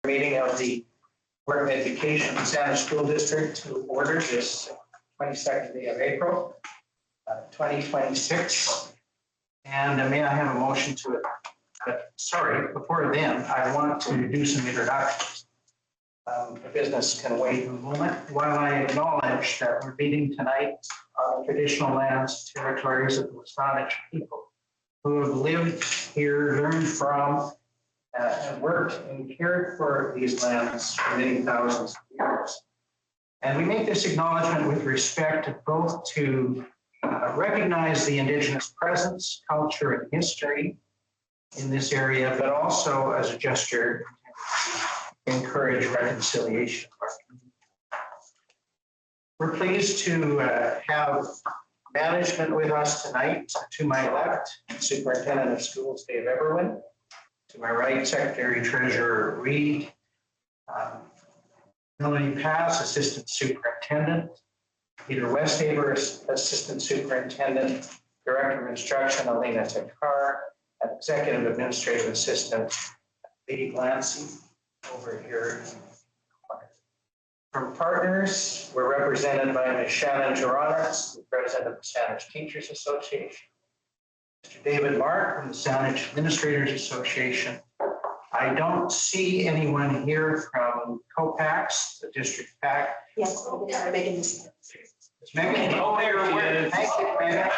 meeting of the Board of Education Santa School District to order this 22nd day of April, 2026. And may I have a motion to it? Sorry, before then, I want to do some introductions. The business can wait a moment while I acknowledge that we're meeting tonight on the traditional lands, territories of the Wasanich people who have lived here, learned from, and worked and cared for these lands for many thousands of years. And we make this acknowledgement with respect both to recognize the Indigenous presence, culture, and history in this area, but also as a gesture to encourage reconciliation. We're pleased to have management with us tonight. To my left, Superintendent of Schools Dave Everwin. To my right, Secretary Treasurer Reed. Melanie Pass, Assistant Superintendent. Peter Westhaver, Assistant Superintendent. Director of Instruction, Alina Takar. And Executive Administrative Assistant, Lee Glancy, over here. From partners, we're represented by Ms. Shannon Geronis, the President of the Saanich Teachers Association. Mr. David Mark from the Saanich Administrators Association. I don't see anyone here from COPAX, the district PAC. Yes, Megan is. Megan, oh, there it is. Thank you, Megan.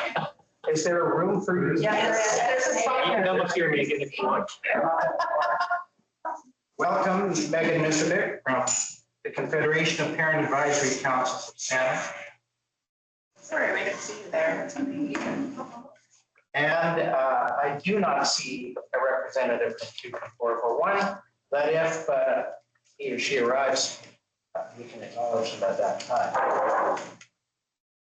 Is there a room for you? Yeah, there's a spot. You can come up here, Megan, if you want. Welcome, Megan Misovic from the Confederation of Parent Advisory Councils of Santa. Sorry, we didn't see you there. And I do not see a representative from 22441, but if he or she arrives, we can acknowledge them at that time.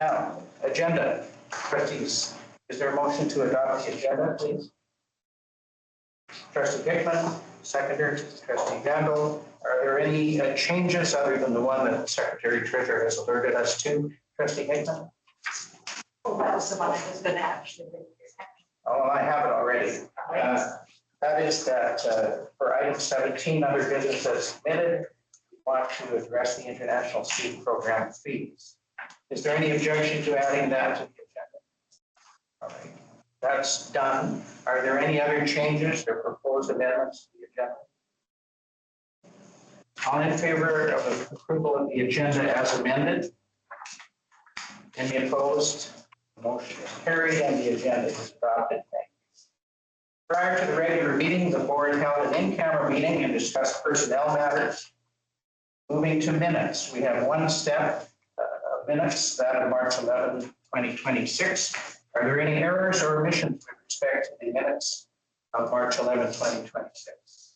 Now, agenda, trustees. Is there a motion to adopt the agenda, please? Trustee Hickman, seconder. Trustee Gandel. Are there any changes other than the one that the Secretary Treasurer has alerted us to? Trustee Hickman? Oh, that was the one I was going to actually. Oh, I have it already. That is that for item 17, under business as submitted, we want to address the International Student Program fees. Is there any objection to adding that to the agenda? All right, that's done. Are there any other changes or proposed amendments to the agenda? All in favor of the approval of the agenda as amended? Any opposed? The motion is carried and the agenda is adopted. Thank you. Prior to the regular meeting, the board held an in-camera meeting and discussed personnel matters. Moving to minutes, we have one step of minutes, that of March 11, 2026. Are there any errors or omissions with respect to the minutes of March 11, 2026?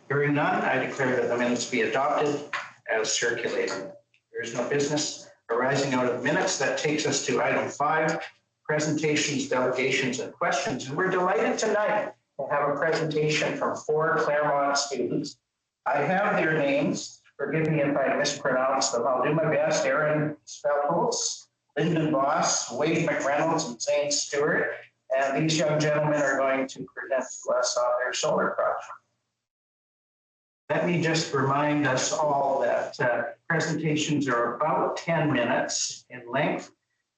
Hearing none, I declare that the minutes be adopted as circulated. There is no business arising out of minutes. That takes us to item 5, presentations, delegations, and questions. And we're delighted tonight to have a presentation from 4 Claremont students. I have their names. Forgive me if I mispronounce them. I'll do my best. Aaron Spelholz, Lyndon Boss, Wade McReynolds, and Zane Stewart. And these young gentlemen are going to present to us on their solar project. Let me just remind us all that presentations are about 10 minutes in length,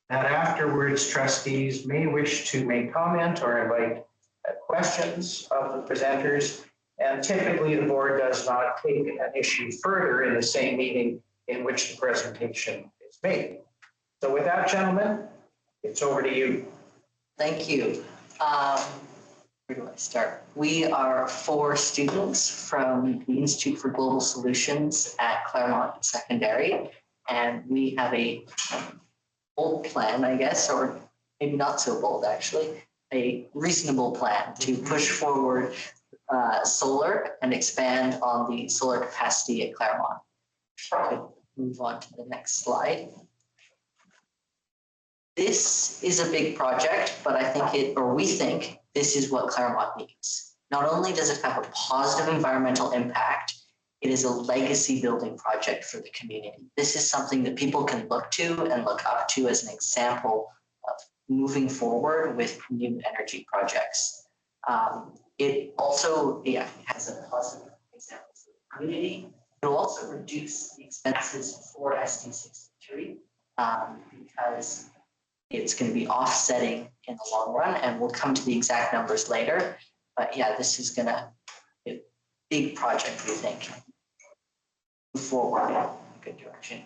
that afterwards trustees may wish to make comment or invite questions of the presenters. And typically the board does not take an issue further in the same meeting in which the presentation is made. So with that, gentlemen, it's over to you. Thank you. Where do I start? We are 4 students from the Institute for Global Solutions at Claremont Secondary, and we have a bold plan, I guess, or maybe not so bold actually, a reasonable plan to push forward solar and expand on the solar capacity at Claremont. I could move on to the next slide. This is a big project, but I think we think this is what Claremont needs. Not only does it have a positive environmental impact, it is a legacy building project for the community. This is something that people can look to and look up to as an example of moving forward with new energy projects. It also, has a positive example for the community. It'll also reduce the expenses for SD 63 because it's going to be offsetting in the long run, and we'll come to the exact numbers later. But yeah, this is going to be a big project, we think. Move forward in a good direction.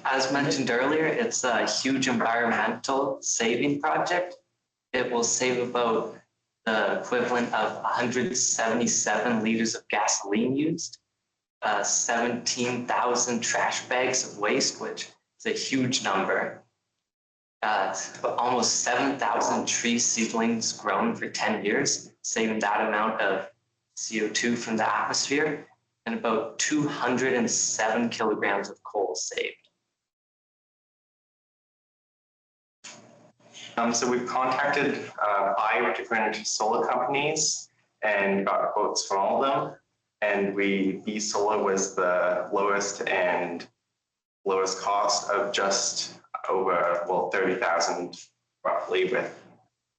As mentioned earlier, it's a huge environmental saving project. It will save about the equivalent of 177 liters of gasoline used, 17,000 trash bags of waste, which is a huge number. Almost 7,000 tree seedlings grown for 10 years, saving that amount of CO2 from the atmosphere, and about 207 kilograms of coal saved. So we've contacted 5 different solar companies and got quotes from all of them. And B Solar was the lowest cost of just over, well, 30,000 roughly with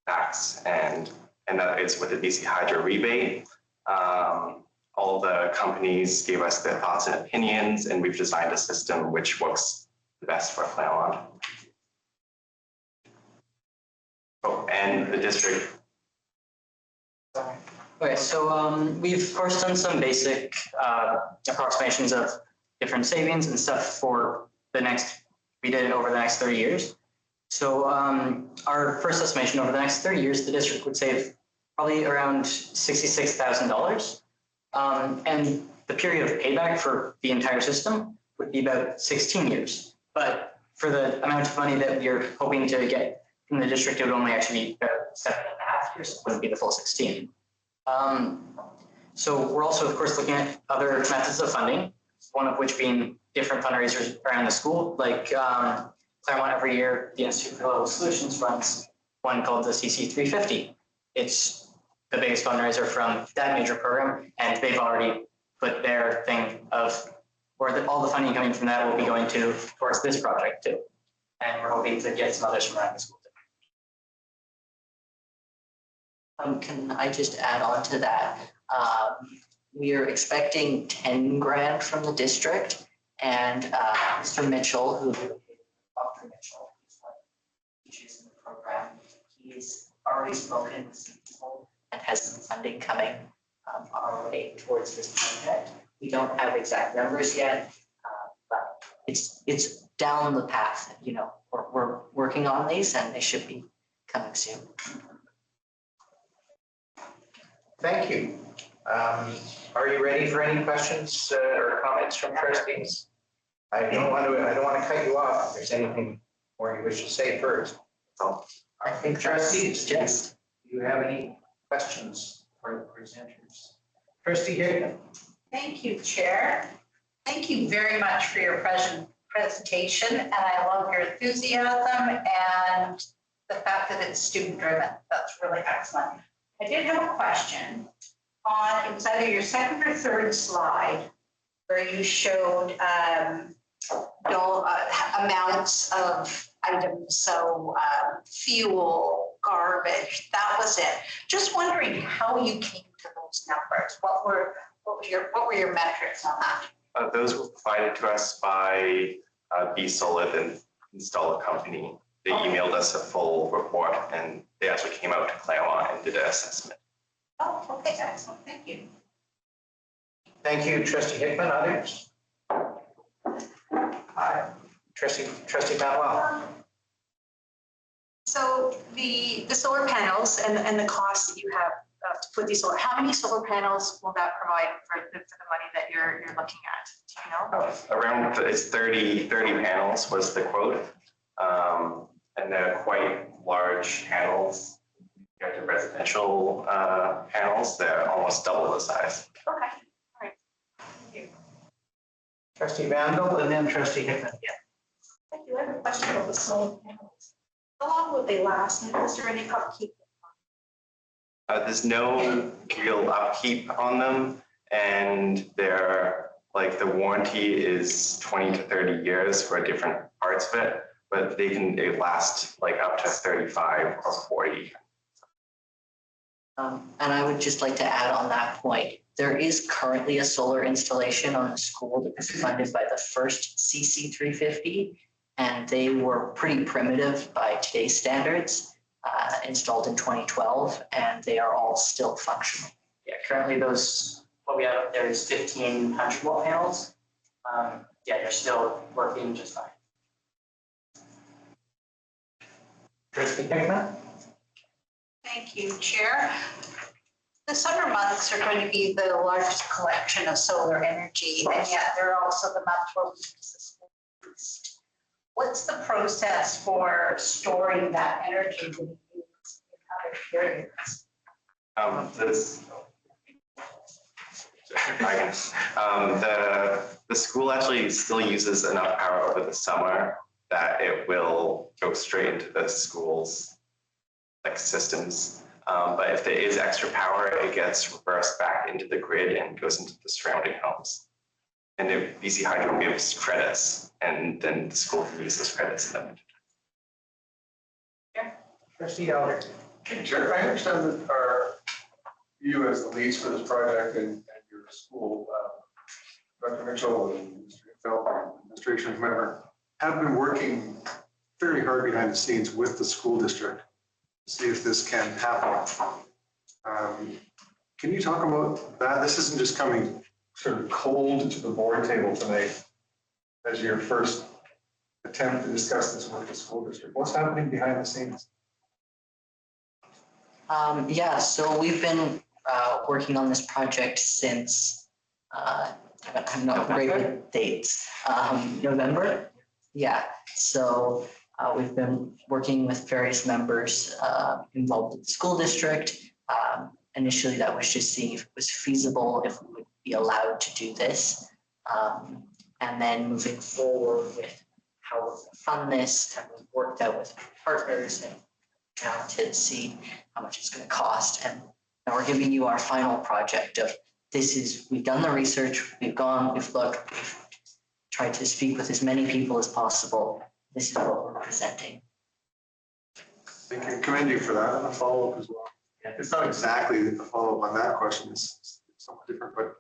tax, and that is with the BC Hydro rebate. All the companies gave us their thoughts and opinions, and we've designed a system which works the best for Claremont. Oh, and the district. Okay, so we've of course done some basic approximations of different savings and stuff for we did it over the next 30 years. So our first estimation over the next 30 years, the district would save probably around $66,000. And the period of payback for the entire system would be about 16 years. But for the amount of money that we're hoping to get from the district, it would only actually be about 7.5 years. It wouldn't be the full 16. So we're also, of course, looking at other methods of funding, one of which being different fundraisers around the school. Like Claremont every year, the Institute for Global Solutions runs one called the CC 350. It's the biggest fundraiser from that major program, and they've already put their thing of where all the funding coming from that will be going towards this project too. And we're hoping to get some others from around the school too. Can I just add on to that? We are expecting 10 grand from the district, and Mr. Mitchell, Dr. Mitchell, teaches in the program, he's already spoken with some people and has some funding coming our way towards this project. We don't have exact numbers yet, but it's down the path. You know, we're working on these, and they should be coming soon. Thank you. Are you ready for any questions or comments from trustees? I don't want to cut you off if there's anything more you wish to say first. So, I think trustees, yes. do you have any questions for the presenters? Trustee Hickman. Thank you, Chair. Thank you very much for your presentation, and I love your enthusiasm and the fact that it's student-driven. That's really excellent. I did have a question on, it was either your second or third slide where you showed amounts of items, so fuel, garbage, that was it. Just wondering how you came to those numbers. What were your metrics on that? Those were provided to us by B Solar, the installer company. They emailed us a full report, and they actually came out to Claremont and did an assessment. Oh, okay, excellent. Thank you. Thank you, Trustee Hickman. Others? Trustee Manuel. So the solar panels and the costs that you have to put these solar, how many solar panels will that provide for the money that you're looking at? Do you know? Around it's 30 panels was the quote, and they're quite large panels. Compared to residential panels, they're almost double the size. Okay, all right. Thank you. Trustee Vandal and then Trustee Hickman. Yeah. Thank you. I have a question about the solar panels. How long would they last? And is there any upkeep? There's no real upkeep on them, and they're like the warranty is 20 to 30 years for different parts of it, but they last like up to 35 or 40. And I would just like to add on that point, there is currently a solar installation on the school that was funded by the first CC 350. And they were pretty primitive by today's standards, installed in 2012, and they are all still functional. Yeah, currently what we have up there is 15 100-watt panels. Yeah, they're still working just fine. Trustee Hickman? Thank you, Chair. The summer months are going to be the largest collection of solar energy, and yet they're also the month where we use the school boost. What's the process for storing that energy to be used in other periods? The school actually still uses enough power over the summer that it will go straight into the school's systems. But if there is extra power, it gets reversed back into the grid and goes into the surrounding homes. And if BC Hydro gives credits, and then the school can use those credits in the winter. Trustee Elder? Sure, I understand that you as the leads for this project and your school, Dr. Mitchell and Mr. Phil, administration member, have been working very hard behind the scenes with the school district to see if this can happen. Can you talk about that? This isn't just coming sort of cold to the board table tonight as your first attempt to discuss this with the school district. What's happening behind the scenes? Yeah, so we've been working on this project since, I'm not great with dates, November. Yeah, so we've been working with various members involved with the school district. Initially, that was just seeing if it was feasible, if we would be allowed to do this. And then moving forward with how we're going to fund this, and we've worked out with partners and to see how much it's going to cost. And now we're giving you our final project of we've done the research, we've looked, we've tried to speak with as many people as possible. This is what we're presenting. I can commend you for that and a follow-up as well. It's not exactly a follow-up on that question, it's somewhat different, but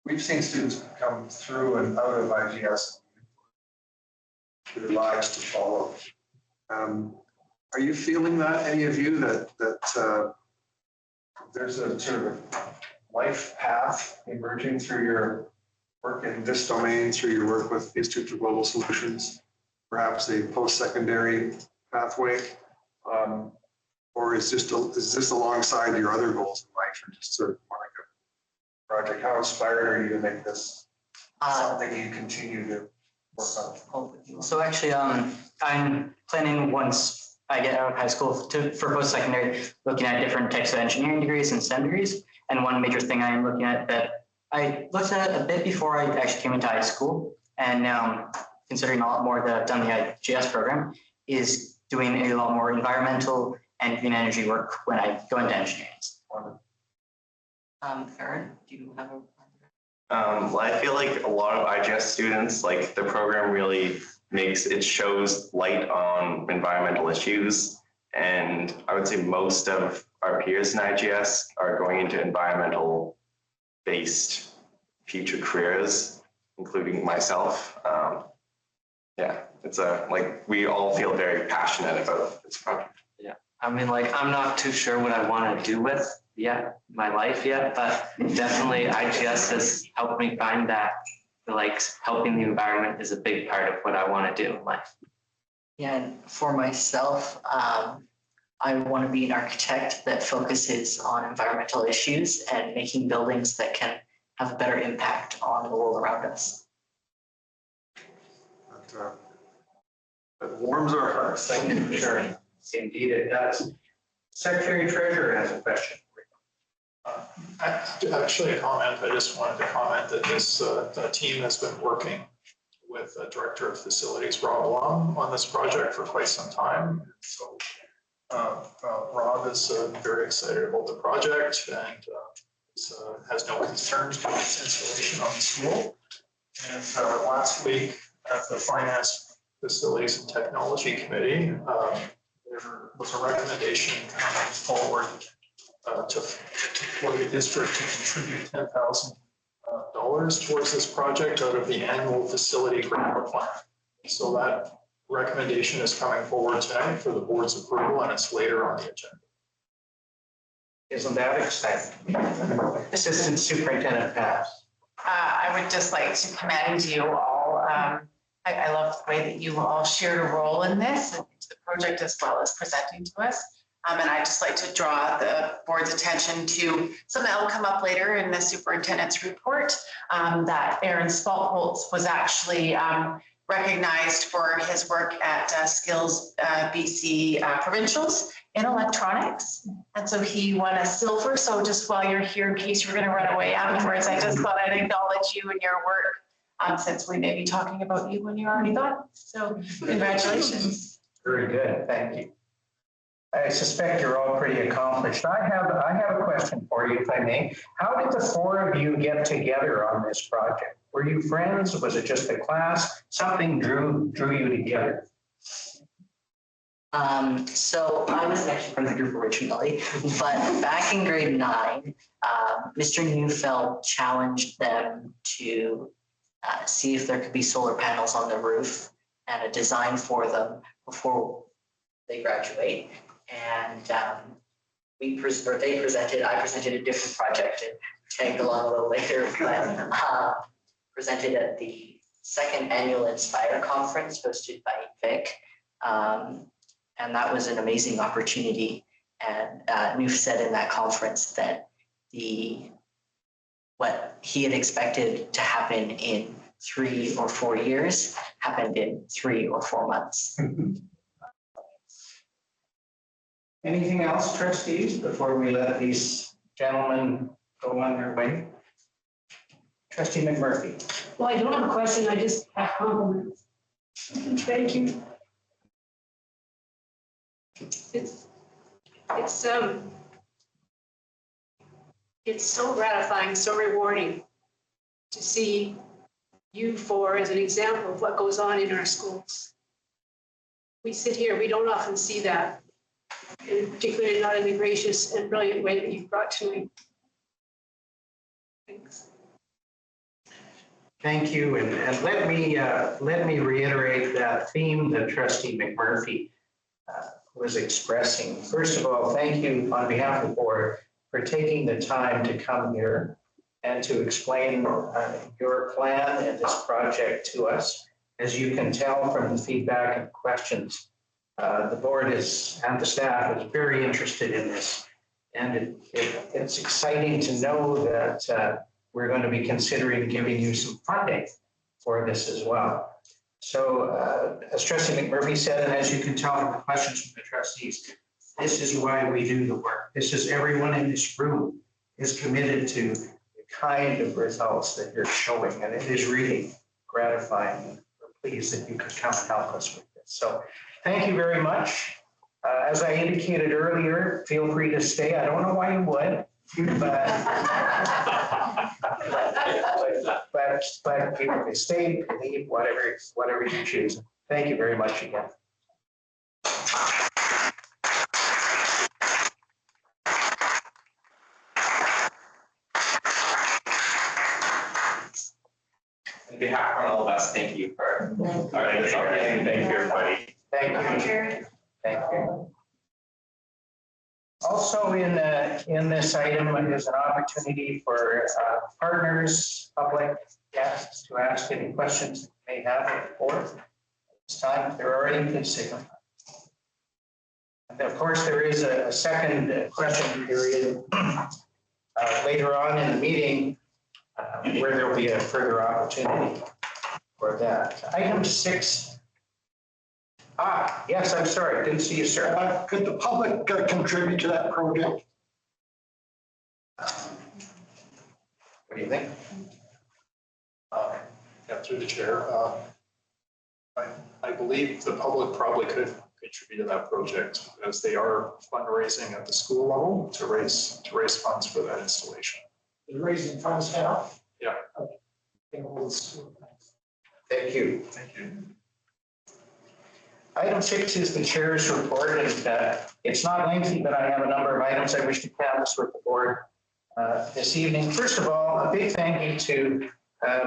we've seen students come through and out of IGS to their lives to follow. Are you feeling that, any of you, that there's a sort of a life path emerging through your work in this domain, through your work with the Institute for Global Solutions, perhaps a post-secondary pathway? Or is this alongside your other goals in life, or just sort of more like a project? How inspired are you to make this something you continue to work on? So actually, I'm planning once I get out of high school for post-secondary, looking at different types of engineering degrees and STEM degrees. And one major thing I am looking at that I looked at a bit before I actually came into high school, and now considering a lot more that I've done the IGS program, is doing a lot more environmental and green energy work when I go into engineering. Aaron, do you have a? Well, I feel like a lot of IGS students, like the program really shows light on environmental issues. And I would say most of our peers in IGS are going into environmental based future careers, including myself. Yeah, it's we all feel very passionate about this project. Yeah, I mean, I'm not too sure what I want to do with my life yet, but definitely IGS has helped me find that helping the environment is a big part of what I want to do in life. Yeah, and for myself, I want to be an architect that focuses on environmental issues and making buildings that can have a better impact on the world around us. That warms our hearts. Thank you for sharing. Indeed, it does. Secretary Treasurer has a question. Actually, a comment. I just wanted to comment that this team has been working with Director of Facilities Rob Blum on this project for quite some time. So Rob is very excited about the project and has no concerns with its installation on the school. And last week at the Finance, Facilities and Technology Committee, there was a recommendation coming forward for the district to contribute $10,000 towards this project out of the annual facility grant plan. So that recommendation is coming forward tonight for the board's approval, and it's later on the agenda. Isn't that exciting? Assistant Superintendent Pass. I would just like to commend you all. I love the way that you all shared a role in this and the project as well as presenting to us. And I'd just like to draw the board's attention to something that will come up later in the superintendent's report, that Aaron Spaltholz was actually recognized for his work at Skills BC Provincials in electronics. And so he won a silver. So just while you're here, in case you're going to run away afterwards, I just thought I'd acknowledge you and your work, since we may be talking about you when you're already gone. So congratulations. Very good, thank you. I suspect you're all pretty accomplished. I have a question for you, if I may. How did the four of you get together on this project? Were you friends? Was it just a class? Something drew you together? So I was actually from the group originally, but back in grade 9, Mr. Neufeld challenged them to see if there could be solar panels on the roof and a design for them before they graduate. And they presented, I presented a different project and tagged along a little later, but presented at the second annual Inspire conference hosted by Vic. And that was an amazing opportunity. And Neuf said in that conference that what he had expected to happen in 3 or 4 years happened in 3 or 4 months. Anything else, trustees, before we let these gentlemen go on their way? Trustee McMurphy. Well, I don't have a question, I just have compliments. Thank you. It's so gratifying, so rewarding to see you four as an example of what goes on in our schools. We sit here, we don't often see that, and particularly not in the gracious and brilliant way that you've brought to me. Thanks. Thank you, and let me reiterate that theme that Trustee McMurphy was expressing. First of all, thank you on behalf of the board for taking the time to come here and to explain your plan and this project to us. As you can tell from the feedback and questions, the board and the staff is very interested in this. And it's exciting to know that we're going to be considering giving you some funding for this as well. So as Trustee McMurphy said, and as you can tell from the questions from the trustees, this is why we do the work. This is everyone in this room is committed to the kind of results that you're showing, and it is really gratifying. We're pleased that you could come and help us with this. So thank you very much. As I indicated earlier, feel free to stay. I don't know why you would, but you can stay, leave, whatever you choose. Thank you very much again. On behalf of all of us, thank you for this opportunity. Thank you, everybody. Thank you. Thank you. Also in this item is an opportunity for partners, public guests to ask any questions they may have of the board. This time, if they're already, please signal. And of course, there is a second question period later on in the meeting where there will be a further opportunity for that. Item 6. Yes, I'm sorry, didn't see you, sir. Could the public contribute to that project? What do you think? Yeah, through the chair. I believe the public probably could contribute to that project as they are fundraising at the school level to raise funds for that installation. Raising funds now? Yeah. Thank you. Thank you. Item 6 is the chair's report, and it's not lengthy, but I have a number of items I wish to canvass with the board this evening. First of all, a big thank you to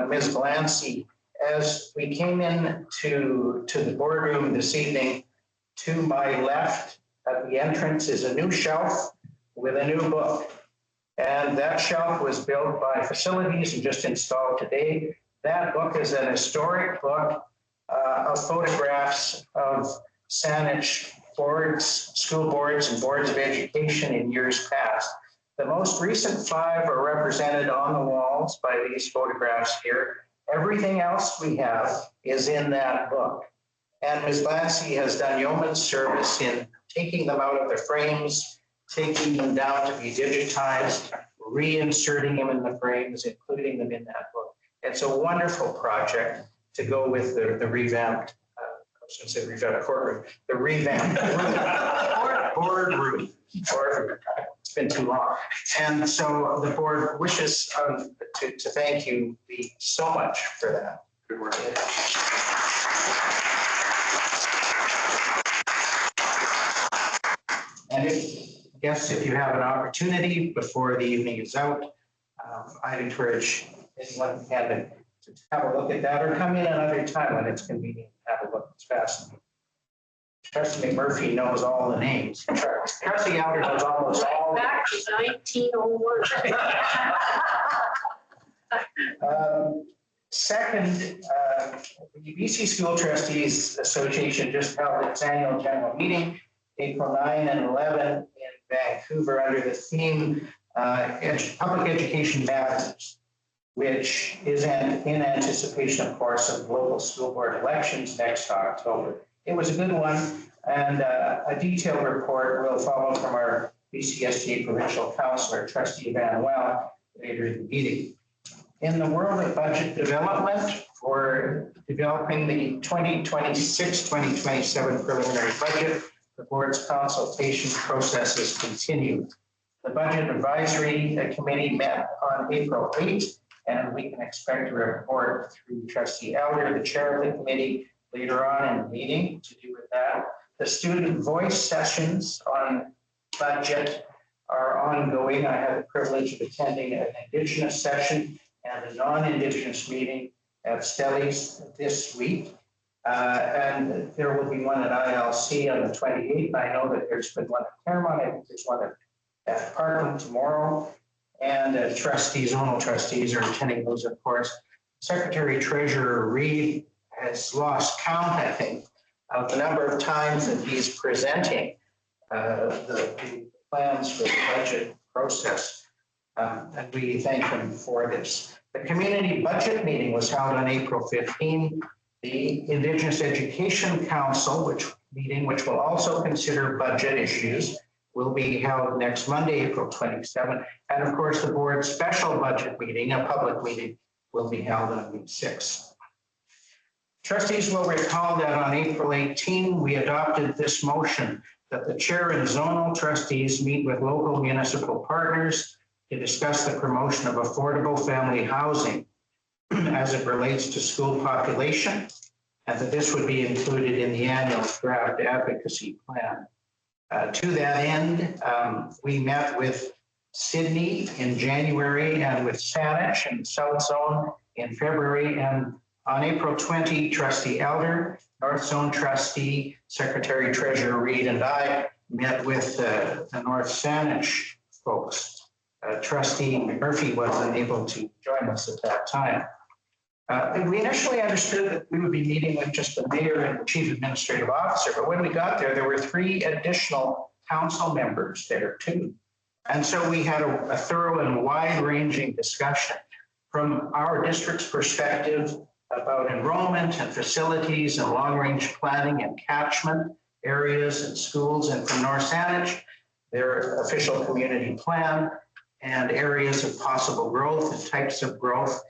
Ms. Glancy. As we came in to the boardroom this evening, to my left at the entrance is a new shelf with a new book. And that shelf was built by Facilities and just installed today. That book is an historic book of photographs of Saanich boards, school boards, and boards of education in years past. The most recent 5 are represented on the walls by these photographs here. Everything else we have is in that book. And Ms. Glancy has done yeoman's service in taking them out of the frames, taking them down to be digitized, reinserting them in the frames, including them in that book. It's a wonderful project to go with the revamped, I was going to say revamped courtroom, the revamped boardroom. It's been too long. And so the board wishes to thank you so much for that. Good work. And if you have an opportunity before the evening is out, I'd encourage anyone who can to have a look at that or come in another time when it's convenient. Have a look. It's fascinating. Trustee McMurphy knows all the names. Trustee Elder knows almost all. Back to 1901. Second, the BC School Trustees Association just held its annual general meeting, April 9 and 11 in Vancouver, under the theme Public Education Matters, which is in anticipation, of course, of local school board elections next October. It was a good one, and a detailed report will follow from our BCSG provincial councillor, Trustee Van Well, later in the meeting. In the world of budget development, for developing the 2026-2027 preliminary budget, the board's consultation processes continue. The Budget Advisory Committee met on April 8th, and we can expect a report through Trustee Elder, the chair of the committee, later on in the meeting to do with that. The student voice sessions on budget are ongoing. I had the privilege of attending an Indigenous session and a non-Indigenous meeting at Stellies this week. And there will be one at ILC on the 28th. I know that there's been one at Claremont. I think there's one at Parkland tomorrow. And zonal trustees are attending those, of course. Secretary Treasurer Reid has lost count, I think, of the number of times that he's presenting the plans for the budget process. And we thank him for this. The community budget meeting was held on April 15. The Indigenous Education Council, which will also consider budget issues, will be held next Monday, April 27. And of course, the board's special budget meeting, a public meeting, will be held on May 6. Trustees will recall that on April 18, we adopted this motion that the chair and zonal trustees meet with local municipal partners to discuss the promotion of affordable family housing as it relates to school population, and that this would be included in the annual draft advocacy plan. To that end, we met with Sydney in January and with Saanich in the South Zone in February, and on April 20, Trustee Elder, North Zone Trustee, Secretary Treasurer Reid, and I met with the North Saanich folks. Trustee McMurphy wasn't able to join us at that time. We initially understood that we would be meeting with just the mayor and the chief administrative officer, but when we got there, there were 3 additional council members there too. And so we had a thorough and wide-ranging discussion from our district's perspective about enrollment and facilities and long-range planning and catchment areas and schools, and from North Saanich, their official community plan and areas of possible growth and types of growth,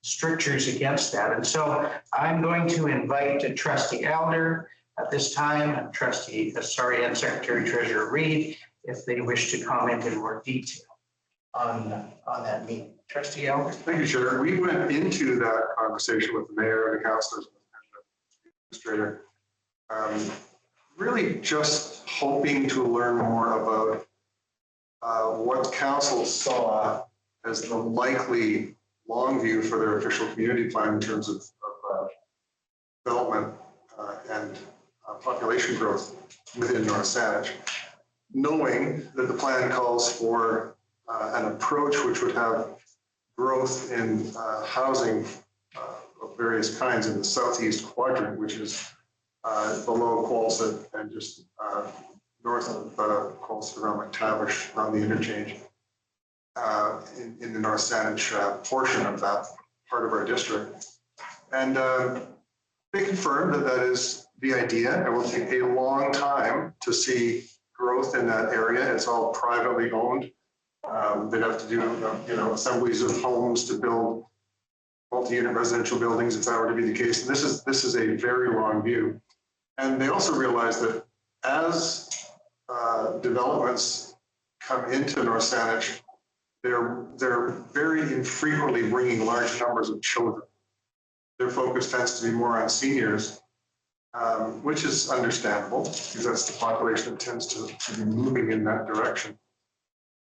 strictures against that. And so I'm going to invite Trustee Elder at this time and and Secretary Treasurer Reid if they wish to comment in more detail on that meeting. Trustee Elder. Thank you, Chair. We went into that conversation with the mayor and the councilors and the administrator really just hoping to learn more about what council saw as the likely long view for their official community plan in terms of development and population growth within North Saanich, knowing that the plan calls for an approach which would have growth in housing of various kinds in the southeast quadrant, which is below Qualset and just north of Qualset around McTavish on the interchange in the North Saanich portion of that part of our district. And they confirmed that that is the idea. It will take a long time to see growth in that area. It's all privately owned. They'd have to do, assemblies of homes to build multi-unit residential buildings if that were to be the case. And this is a very long view. And they also realized that as developments come into North Saanich, they're very infrequently bringing large numbers of children. Their focus tends to be more on seniors, which is understandable because that's the population that tends to be moving in that direction.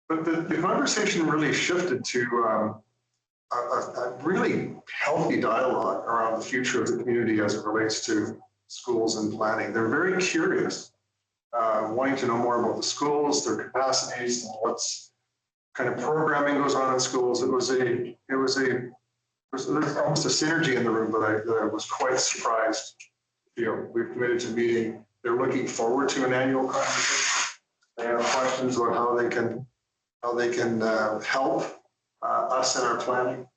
But the conversation really shifted to a really healthy dialogue around the future of the community as it relates to schools and planning. They're very curious, wanting to know more about the schools, their capacities, and what's kind of programming goes on in schools. It was almost a synergy in the room that I was quite surprised. We've committed to meeting. They're looking forward to an annual conversation. They have questions about how they can help us in our planning.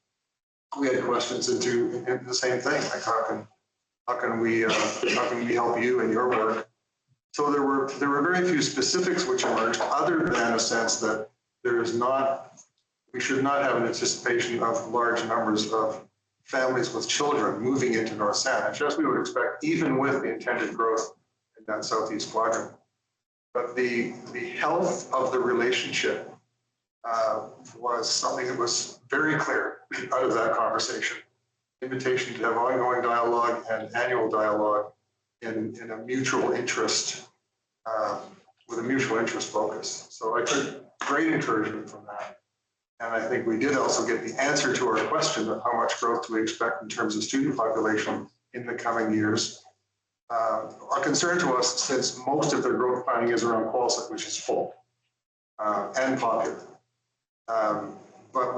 We had questions into the same thing, like how can we help you in your work? So there were very few specifics which emerged, other than a sense that we should not have an anticipation of large numbers of families with children moving into North Saanich, as we would expect, even with the intended growth in that southeast quadrant. But the health of the relationship was something that was very clear out of that conversation. Invitation to have ongoing dialogue and annual dialogue in a mutual interest, with a mutual interest focus. So I took great encouragement from that. And I think we did also get the answer to our question of how much growth do we expect in terms of student population in the coming years. A concern to us, since most of their growth planning is around Qualset, which is full and popular. But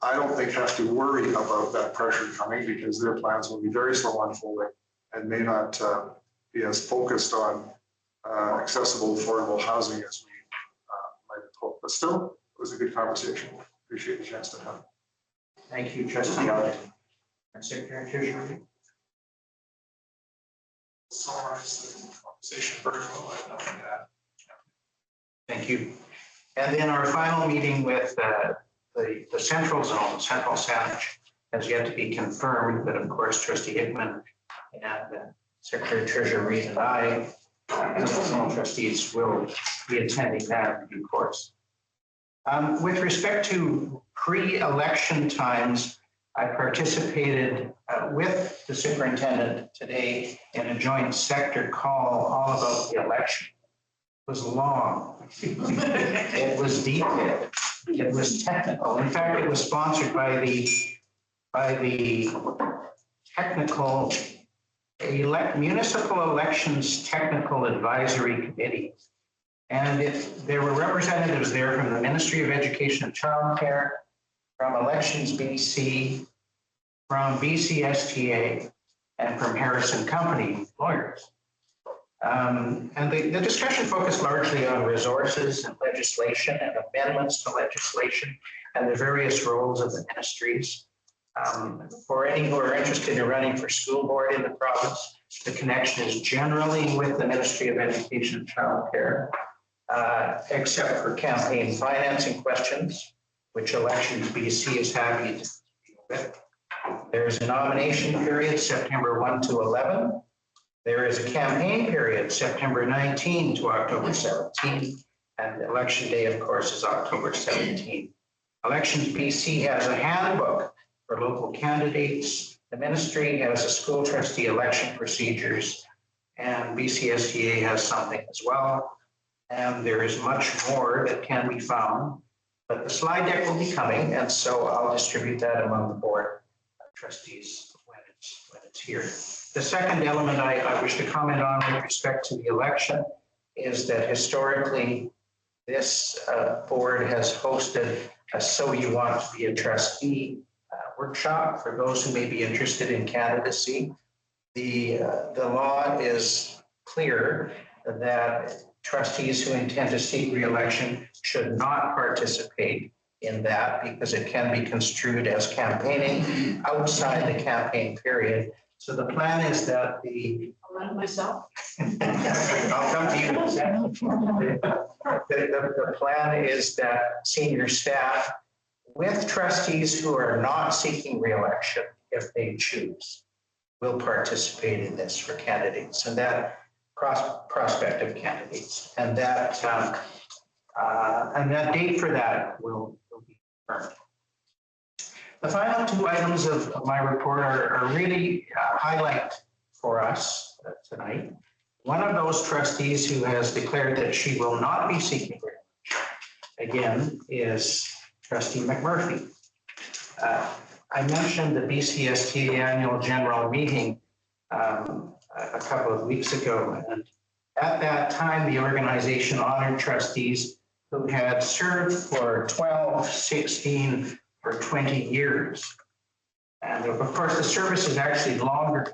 I don't think have to worry about that pressure coming, because their plans will be very slow unfolding and may not be as focused on accessible, affordable housing as we might have hoped. But still, it was a good conversation. Appreciate the chance to have it. Thank you, Trustee Elliott. Secretary Treasurer. Summarize the conversation very well. I have nothing to add. Thank you. And then our final meeting with the central zone, Central Saanich, has yet to be confirmed, but of course, Trustee Hickman and Secretary Treasurer Reid and I, as the zone trustees, will be attending that in due course. With respect to pre-election times, I participated with the superintendent today in a joint sector call all about the election. It was long. It was detailed. It was technical. In fact, it was sponsored by the technical Municipal Elections Technical Advisory Committee. And there were representatives there from the Ministry of Education and Childcare, from Elections BC, from BCSTA, and from Harrison Company lawyers. And the discussion focused largely on resources and legislation and amendments to legislation and the various roles of the ministries. For any who are interested in running for school board in the province, the connection is generally with the Ministry of Education and Childcare, except for campaign financing questions, which Elections BC is happy to deal with. There's a nomination period, September 1 to 11. There is a campaign period, September 19 to October 17, and election day, of course, is October 17. Elections BC has a handbook for local candidates. The ministry has a school trustee election procedures. and BCSTA has something as well. And there is much more that can be found, but the slide deck will be coming, and so I'll distribute that among the board trustees when it's here. The second element I wish to comment on with respect to the election is that historically, this board has hosted a So You Want to Be a Trustee workshop for those who may be interested in candidacy. The law is clear that trustees who intend to seek re-election should not participate in that because it can be construed as campaigning outside the campaign period. So the plan is that I'll run it myself. I'll come to you. The plan is that senior staff with trustees who are not seeking re-election, if they choose, will participate in this for candidates and that prospective candidates. And that date for that will be confirmed. The final two items of my report are really highlight for us tonight. One of those trustees who has declared that she will not be seeking re-election again is Trustee McMurphy. I mentioned the BCST annual general meeting a couple of weeks ago, and at that time, the organization honored trustees who had served for 12, 16, or 20 years. And of course, the service is actually longer.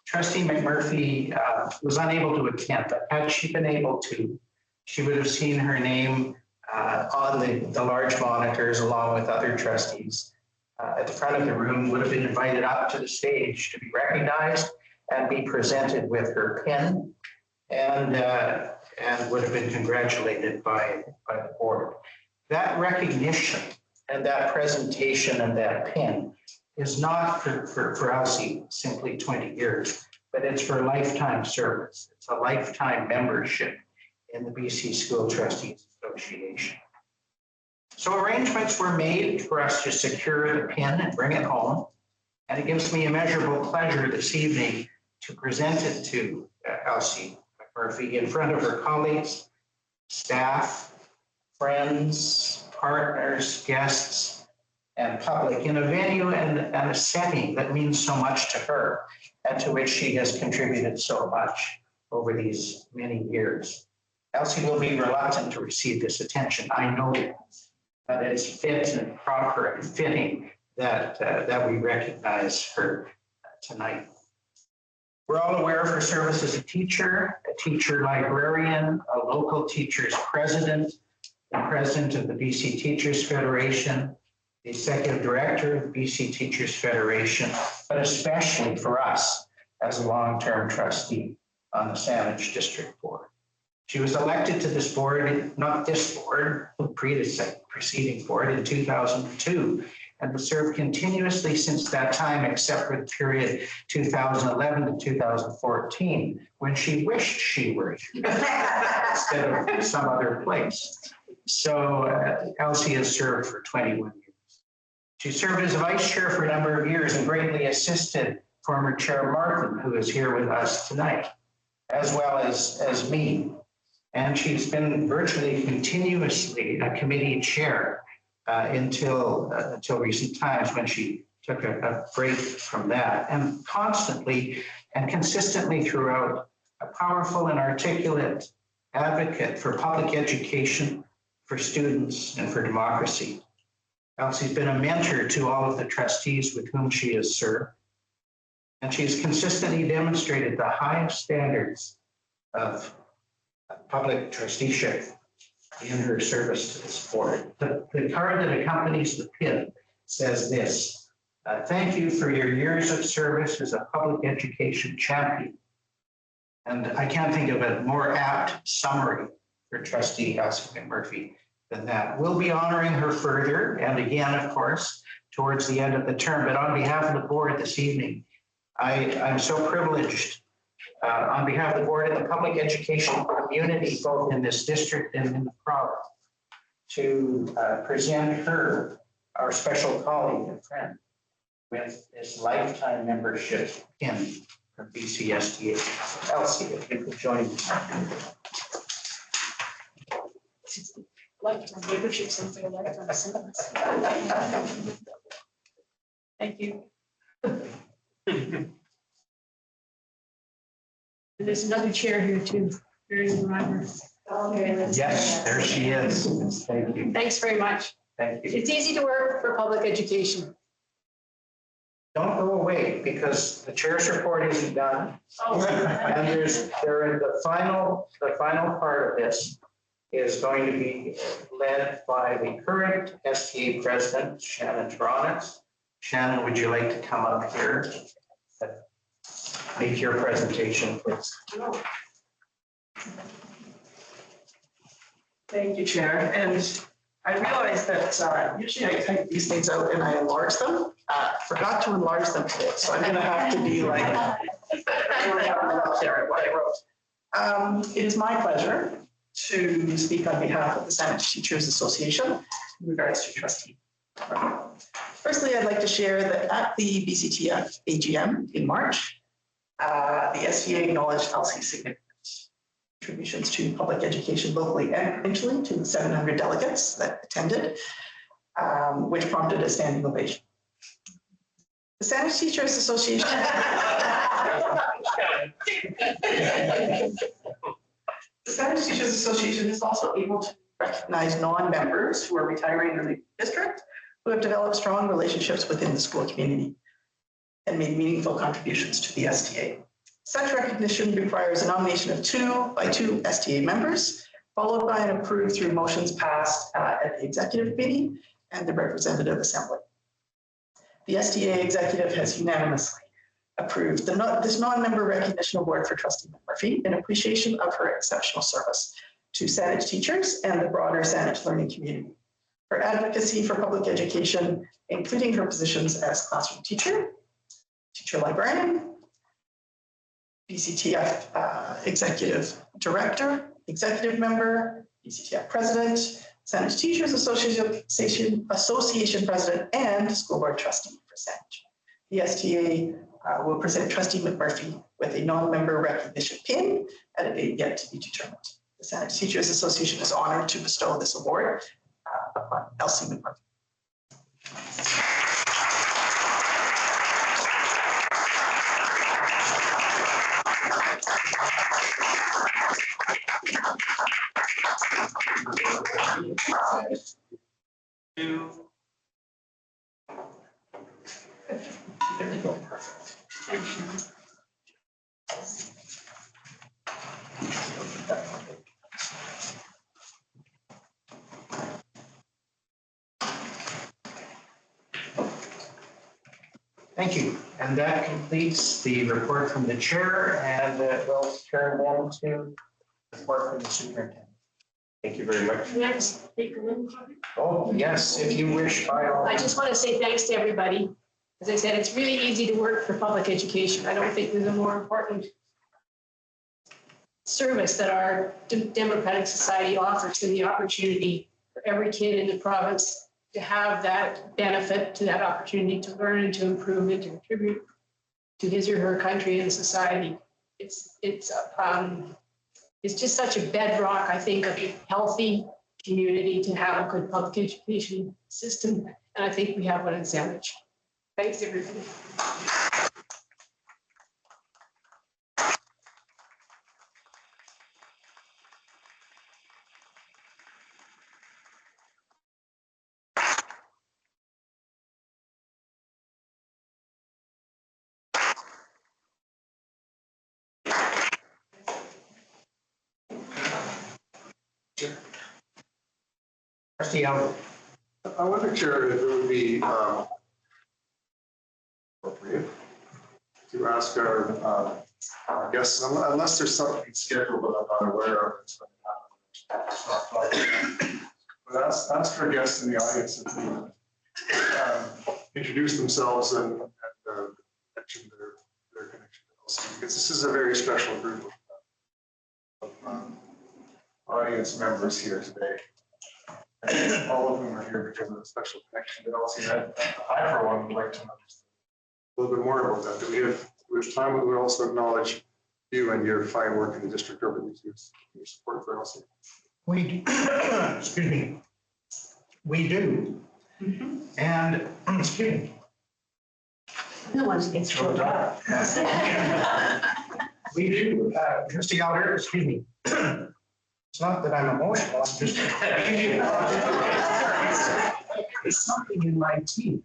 Trustee McMurphy was unable to attend, but had she been able to, she would have seen her name on the large monitors along with other trustees at the front of the room, would have been invited up to the stage to be recognized and be presented with her pin and would have been congratulated by the board. That recognition and that presentation and that pin is not for Elsie simply 20 years, but it's for lifetime service. It's a lifetime membership in the BC School Trustees Association. So arrangements were made for us to secure the pin and bring it home. And it gives me immeasurable pleasure this evening to present it to Elsie McMurphy in front of her colleagues, staff, friends, partners, guests, and public in a venue and a setting that means so much to her and to which she has contributed so much over these many years. Elsie will be reluctant to receive this attention. I know that, but it's fit and proper and fitting that we recognize her tonight. We're all aware of her service as a teacher librarian, a local teachers president, the president of the BC Teachers Federation, the executive director of the BC Teachers Federation, but especially for us as a long-term trustee on the Saanich District Board. She was elected to this board, not this board, the preceding board in 2002, and has served continuously since that time, except for the period 2011 to 2014, when she wished she were instead of some other place. So Elsie has served for 21 years. She served as a vice chair for a number of years and greatly assisted former Chair Martin, who is here with us tonight, as well as me. And she's been virtually continuously a committee chair until recent times when she took a break from that, and constantly and consistently throughout a powerful and articulate advocate for public education, for students, and for democracy. Elsie's been a mentor to all of the trustees with whom she has served, and she's consistently demonstrated the highest standards of public trusteeship in her service to this board. The card that accompanies the pin says this: thank you for your years of service as a public education champion. And I can't think of a more apt summary for Trustee Elsie McMurphy than that. We'll be honoring her further, and again, of course, towards the end of the term. But on behalf of the board this evening, I'm so privileged on behalf of the board and the public education community, both in this district and in the province, to present her, our special colleague and friend, with this lifetime membership pin from BCSDA. Elsie, if you could join me. Lifetime leadership, sounds like a lifetime sentence. Thank you. And there's another chair here too, Marion Reimer. Yes, there she is. Thank you. Thanks very much. Thank you. It's easy to work for public education. Don't go away because the chair's report isn't done. Oh. And the final part of this is going to be led by the current STA president, Shannon Tronitz. Shannon, would you like to come up here? Make your presentation, please. Thank you, Chair. And I realized that usually I type these things out and I enlarge them. Forgot to enlarge them today, so I'm going to have to be like, there, what I wrote. It is my pleasure to speak on behalf of the Saanich Teachers Association in regards to trustee. Firstly, I'd like to share that at the BCTF AGM in March, the SVA acknowledged Elsie's significant contributions to public education locally and provincially to the 700 delegates that attended, which prompted a standing ovation. The Saanich Teachers Association. The Saanich Teachers Association is also able to recognize non-members who are retiring in the district who have developed strong relationships within the school community and made meaningful contributions to the STA. Such recognition requires a nomination of 2 by 2 STA members, followed by an approved through motions passed at the executive committee and the representative assembly. The STA executive has unanimously approved this non-member recognition award for Trustee Murphy in appreciation of her exceptional service to Saanich teachers and the broader Saanich learning community. Her advocacy for public education, including her positions as classroom teacher, teacher librarian, BCTF executive director, executive member, BCTF president, Saanich Teachers Association president, and school board trustee for Saanich. The STA will present Trustee McMurphy with a non-member recognition pin at a date yet to be determined. The Saanich Teachers Association is honored to bestow this award upon Elsie McMurphy. Thank you. And that completes the report from the chair, and we'll turn then to the report from the superintendent. Thank you very much. Next, take a little comment. Oh, yes, if you wish, by all. I just want to say thanks to everybody. As I said, it's really easy to work for public education. I don't think there's a more important service that our democratic society offers than the opportunity for every kid in the province to have that benefit, to that opportunity to learn and to improve and to contribute to his or her country and society. It's just such a bedrock, I think, of a healthy community to have a good public education system. And I think we have one in Saanich. Thanks, everybody. Trustee Albert. I wonder, Chair, if it would be appropriate to ask our guests, unless there's something scheduled that I'm not aware of that's going to happen. But ask our guests in the audience if they introduce themselves and mention their connection to LC, because this is a very special group of audience members here today. All of them are here because of a special connection to LC. I, for one, would like to know a little bit more about that. Do we there's time, we would also acknowledge you and your fine work in the district over these years, your support for Elsie. We, excuse me, we do. And, excuse me. No one's gets thrown out. We do, Trustee Elder, excuse me. It's not that I'm emotional, I'm just. There's something in my teeth.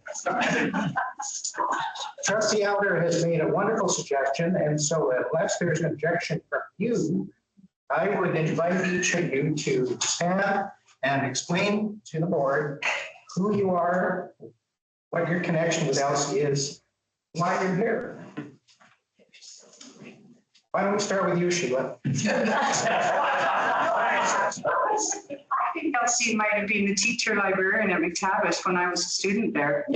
Trustee Elder has made a wonderful suggestion, and so unless there's an objection from you, I would invite each of you to stand and explain to the board who you are, what your connection with Elsie is, why you're here. Why don't we start with you, Sheila? I think Elsie might have been the teacher librarian at McTavish when I was a student there.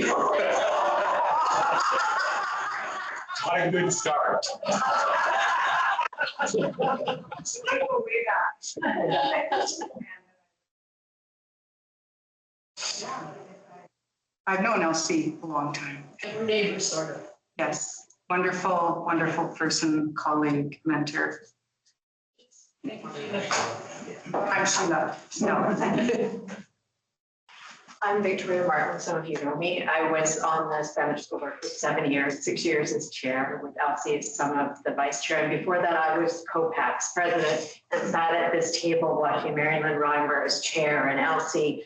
Not a good start. I've known Elsie a long time. We're neighbors, sort of. Yes, wonderful, wonderful person, colleague, mentor. I'm Sheila. No. I'm Victoria Martin, some of you know me. I was on the Spanish School Board for 7 years, 6 years as chair, with Elsie as some of the vice chair. And before that, I was COPAC's president and sat at this table watching Mary Lynn Reimer as chair and Elsie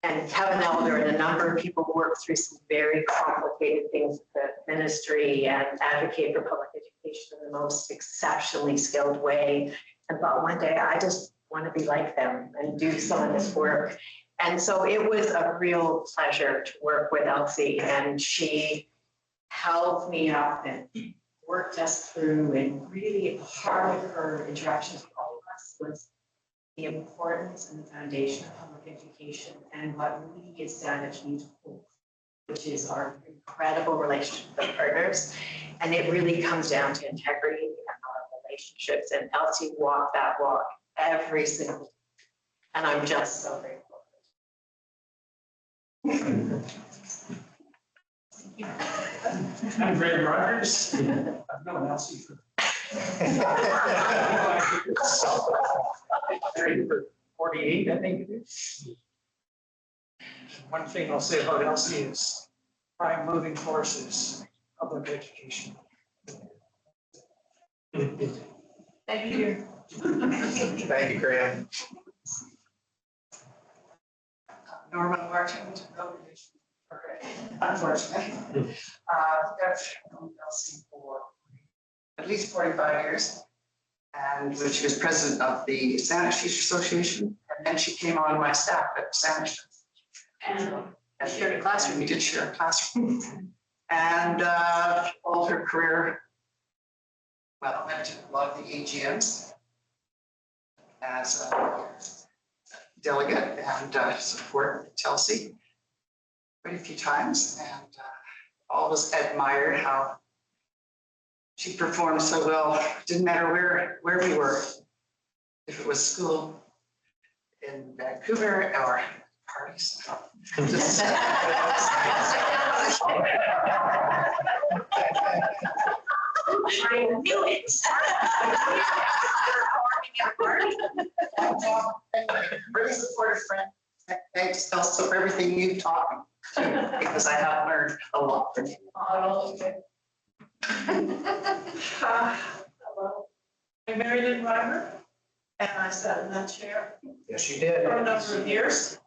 and Kevin Elder and a number of people work through some very complicated things with the ministry and advocate for public education in the most exceptionally skilled way. And thought one day, I just want to be like them and do some of this work. And so it was a real pleasure to work with Elsie, and she held me up and worked us through, and really part of her interactions with all of us was the importance and the foundation of public education and what we as Saanich need to hold, which is our incredible relationship with our partners. And it really comes down to integrity and our relationships. And Elsie walked that walk every single day. And I'm just so grateful. I'm Greg Rogers. I've known Elsie for 48, I think it is. One thing I'll say about Elsie is prime moving force is public education. Thank you. Thank you, Graham. Norman Martin, unfortunately. I've known Elsie for at least 45 years. And when she was president of the Saanich Teacher Association, and then she came on my staff at Saanich. And shared a classroom. We did share a classroom. And all her career, well, went to a lot of the AGMs as a delegate and support Chelsea quite a few times, and always admired how she performed so well. Didn't matter where we were, if it was school in Vancouver or parties. Just, I knew it. Really supportive friend. Thanks also for everything you've taught me, because I have learned a lot from you. Hello. I'm Mary Lynn Reimer, and I sat in that chair Yes, you did. for a number of years.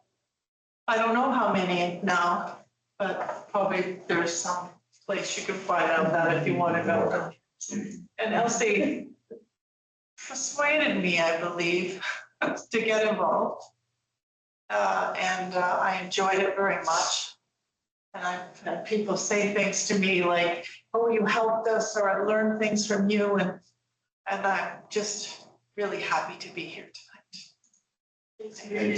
I don't know how many now, but probably there's some place you can find out that if you want to go. And Elsie persuaded me, I believe, to get involved. And I enjoyed it very much. And I've had people say things to me like, oh, you helped us, or I learned things from you. And I'm just really happy to be here tonight.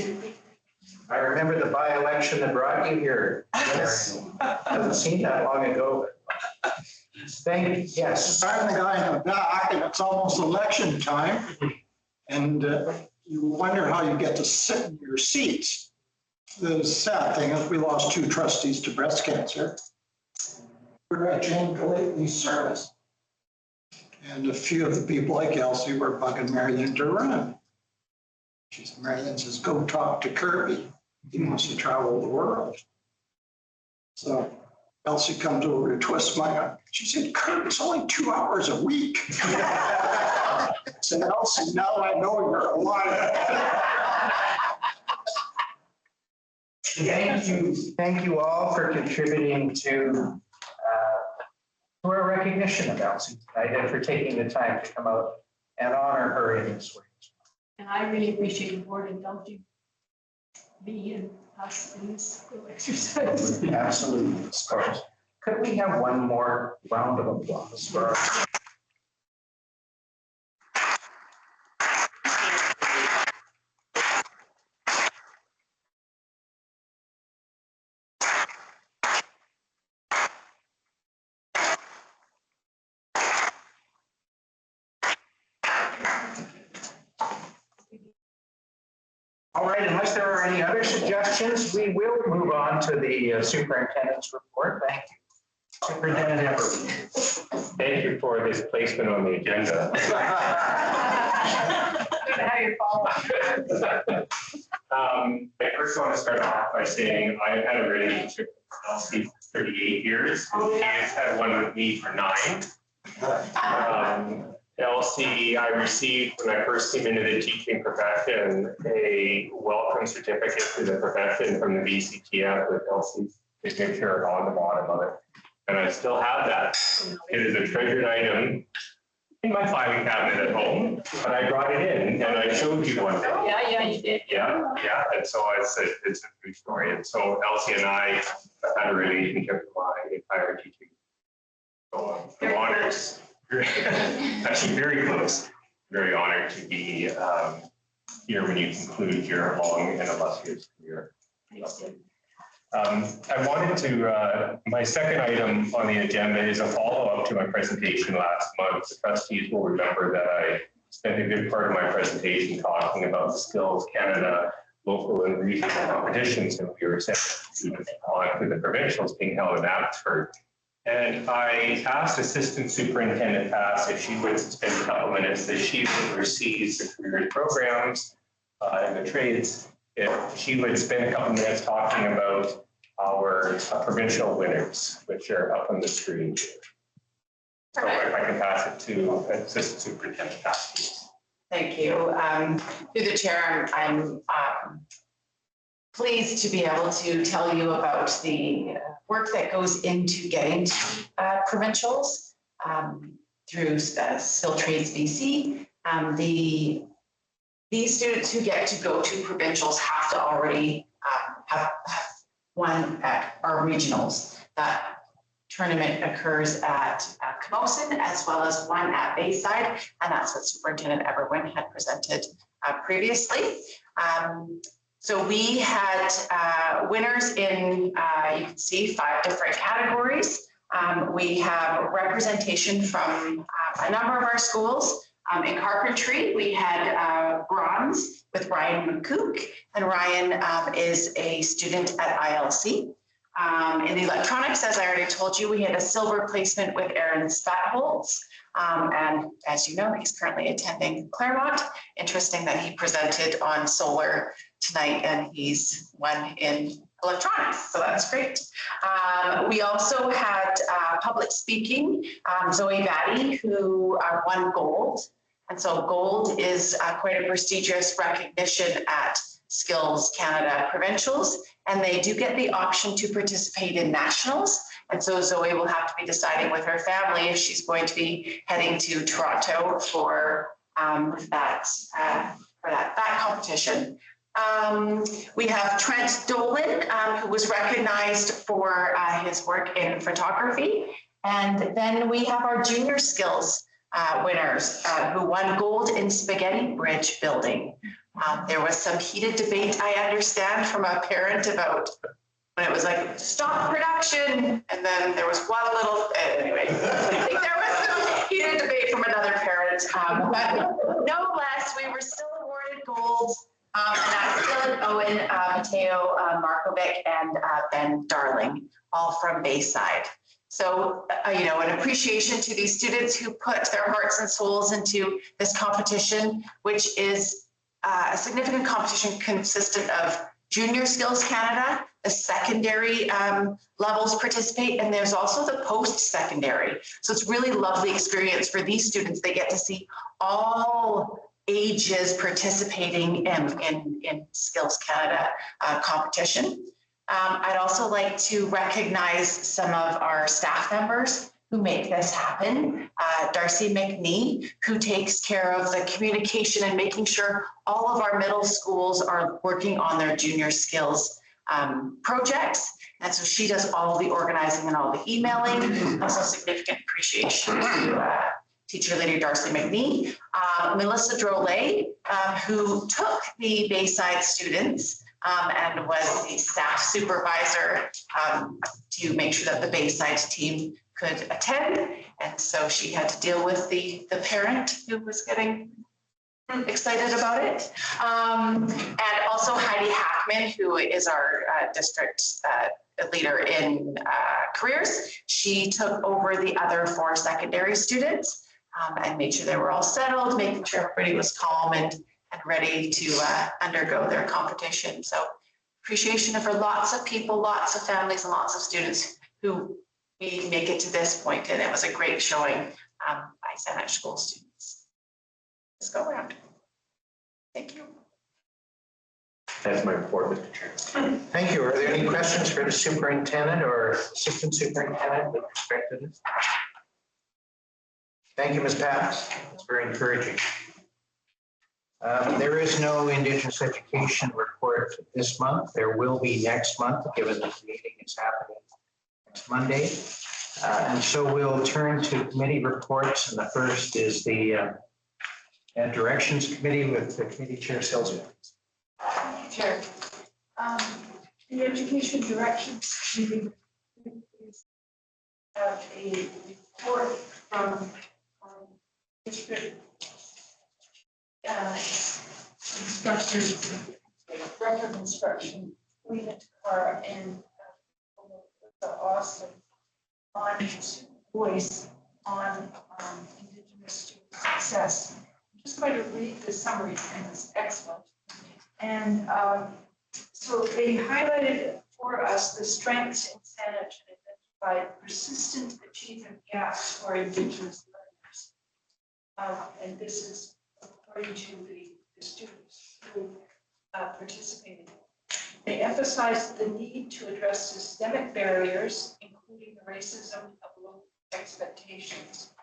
I remember the by-election that brought you here. Hasn't seemed that long ago. Thank you. Yes. I'm the guy in the back, and it's almost election time. And you wonder how you get to sit in your seats. The sad thing is we lost 2 trustees to breast cancer. We're at Jane Galately's service. And a few of the people like Elsie were bugging Marion to run. She said, Marion says, go talk to Kirby. He wants to travel the world. So Elsie comes over to twist my arm. She said, Kirby, it's only 2 hours a week. I said, Elsie, now I know you're a liar. Thank you all for contributing to our recognition of Elsie tonight and for taking the time to come out and honor her in this way. And I really appreciate the board indulging me and us in this little exercise. Absolutely, of course. Could we have one more round of applause for our All right, unless there are any other suggestions, we will move on to the superintendent's report. Thank you. Superintendent Everly. Thank you for this placement on the agenda. I first want to start off by saying I've had a relationship with Elsie for 38 years. She has had one with me for 9. Elsie, I received when I first came into the teaching profession a welcome certificate to the profession from the BCTF with Elsie's signature on the bottom of it. And I still have that. It is a treasured item in my filing cabinet at home, but I brought it in and I showed you one day. Yeah, you did. Yeah. And so it's a true story. And so Elsie and I have had a relationship for my entire teaching. So I'm honored. Actually, very close. Very honored to be here when you conclude your long and illustrious career. I wanted to, my second item on the agenda is a follow-up to my presentation last month. The trustees will remember that I spent a good part of my presentation talking about the Skills Canada local and regional competitions, and we were sent on to the provincials being held in Abbotsford. And I asked Assistant Superintendent Pass if she would spend a couple minutes that she oversees the career programs and the trades, if she would spend a couple minutes talking about our provincial winners, which are up on the screen. So if I can pass it to Assistant Superintendent Pass, please. Thank you. Through the chair, I'm pleased to be able to tell you about the work that goes into getting to provincials through Skill Trades BC. These students who get to go to provincials have to already have won at our regionals. That tournament occurs at Camosun as well as one at Bayside, and that's what Superintendent Everwin had presented previously. So we had winners in, you can see 5 different categories. We have representation from a number of our schools. In carpentry, we had bronze with Ryan McCook, and Ryan is a student at ILC. In the electronics, as I already told you, we had a silver placement with Aaron Spatholz. And as you know, he's currently attending Claremont. Interesting that he presented on solar tonight and he's won in electronics, so that's great. We also had public speaking, Zoe Batty, who won gold. And so gold is quite a prestigious recognition at Skills Canada Provincials, and they do get the option to participate in nationals. And so Zoe will have to be deciding with her family if she's going to be heading to Toronto for that competition. We have Trent Dolan, who was recognized for his work in photography. And then we have our junior skills winners who won gold in spaghetti bridge building. There was some heated debate, I understand, from a parent about when it was like, stop production. And then there was one little, anyway, I think there was some heated debate from another parent. But no less, we were still awarded gold. And that's Dylan Owen, Mateo Markovic, and Ben Darling, all from Bayside. So, an appreciation to these students who put their hearts and souls into this competition, which is a significant competition consistent of Junior Skills Canada, the secondary levels participate, and there's also the post-secondary. So it's really lovely experience for these students. They get to see all ages participating in Skills Canada competition. I'd also like to recognize some of our staff members who make this happen. Darcy McNee, who takes care of the communication and making sure all of our middle schools are working on their junior skills projects. And so she does all the organizing and all the emailing. Also significant appreciation to teacher lady Darcy McNee. Melissa Drolet, who took the Bayside students and was the staff supervisor to make sure that the Bayside team could attend. And so she had to deal with the parent who was getting excited about it. And also Heidi Hackman, who is our district leader in careers. She took over the other 4 secondary students and made sure they were all settled, making sure everybody was calm and ready to undergo their competition. So appreciation for lots of people, lots of families, and lots of students who we make it to this point, and it was a great showing by Saanich School students. Let's go around. Thank you. That's my report, Mr. Chair. Thank you. Are there any questions for the superintendent or assistant superintendent with respect to this? Thank you, Ms. Pass. It's very encouraging. There is no Indigenous education report this month. There will be next month, given that the meeting is happening next Monday. And so we'll turn to committee reports. And the first is the Directions Committee with the committee chair, Silsby. Chair. The Education Directions Committee have a report from district instructors, director of instruction, Lena Takara and Austin on voice on Indigenous student success. I'm just going to read the summary, and it's excellent. And so they highlighted for us the strengths in Saanich and identified persistent achievement gaps for Indigenous learners. And this is according to the students who participated. They emphasized the need to address systemic barriers, including the racism of low expectations.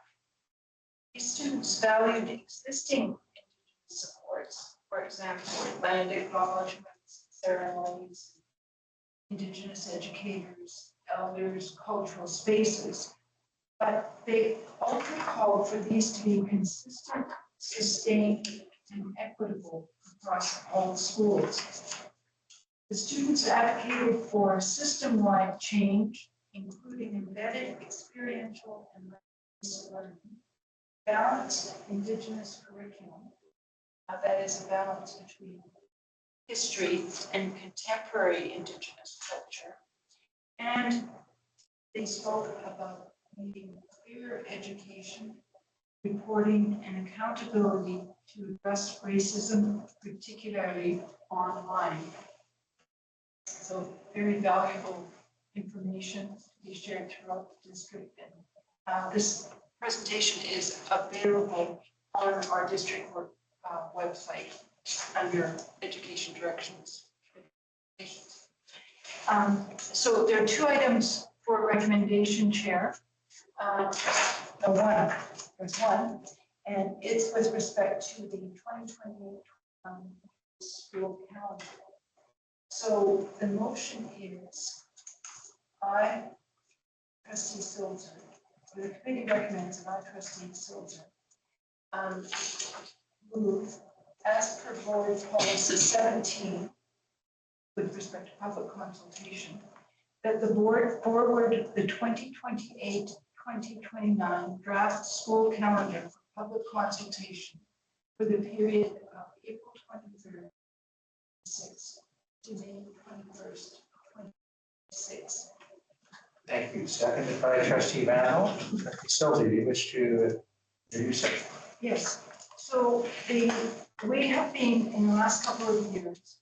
These students valued existing Indigenous supports, for example, land acknowledgements, ceremonies, Indigenous educators, elders, cultural spaces, but they also called for these to be consistent, sustained, and equitable across all schools. The students advocated for system-wide change, including embedded experiential and learning, balanced Indigenous curriculum, that is a balance between history and contemporary Indigenous culture. And they spoke about needing clear education, reporting, and accountability to address racism, particularly online. So very valuable information to be shared throughout the district. And this presentation is available on our district website under Education Directions. So there are 2 items for recommendation, Chair. There's one, and it's with respect to the 2028 school calendar. So the motion is I, Trustee Silzer, the committee recommends, and I, Trustee Silzer, move as per board policy 17 with respect to public consultation, that the board forward the 2028-2029 draft school calendar for public consultation for the period of April 23rd, 2026 to May 21st, 2026. Thank you. Seconded by trustee Vanel. Trustee Silver, do you wish to introduce it? Yes, so we have been in the last couple of years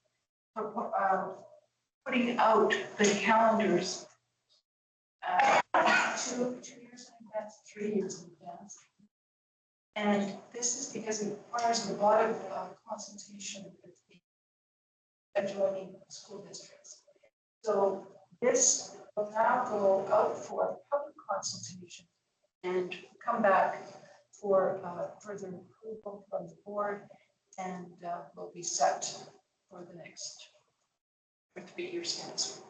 putting out the calendars 2 years in advance, 3 years in advance. And this is because it requires a lot of consultation with the adjoining school districts. So this will now go out for public consultation and come back for further approval from the board, and will be set for the next 3 years hence.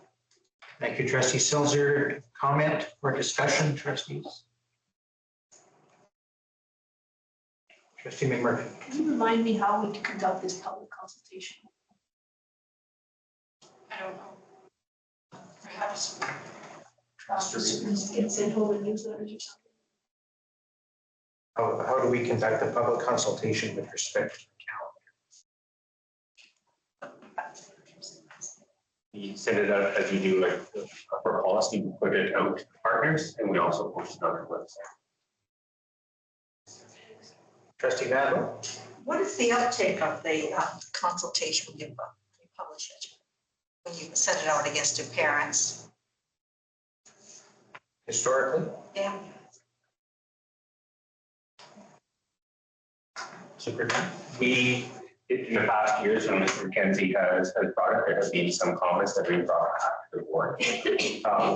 Thank you, trustee Silzer. Comment or discussion, trustees? Trustee McMurphy. Can you remind me how we conduct this public consultation? I don't know. Perhaps get sent home in newsletters or something. How do we conduct the public consultation with respect to the calendar? We send it out as we do like for policy, we put it out to partners and we also post it on our website. Trustee Vanel? What is the uptake of the consultation when you publish it? When you send it out against your parents? Historically? Yeah. Superintendent? We, in the past years, when Mr. McKenzie has brought it, there have been some comments that we brought after the board.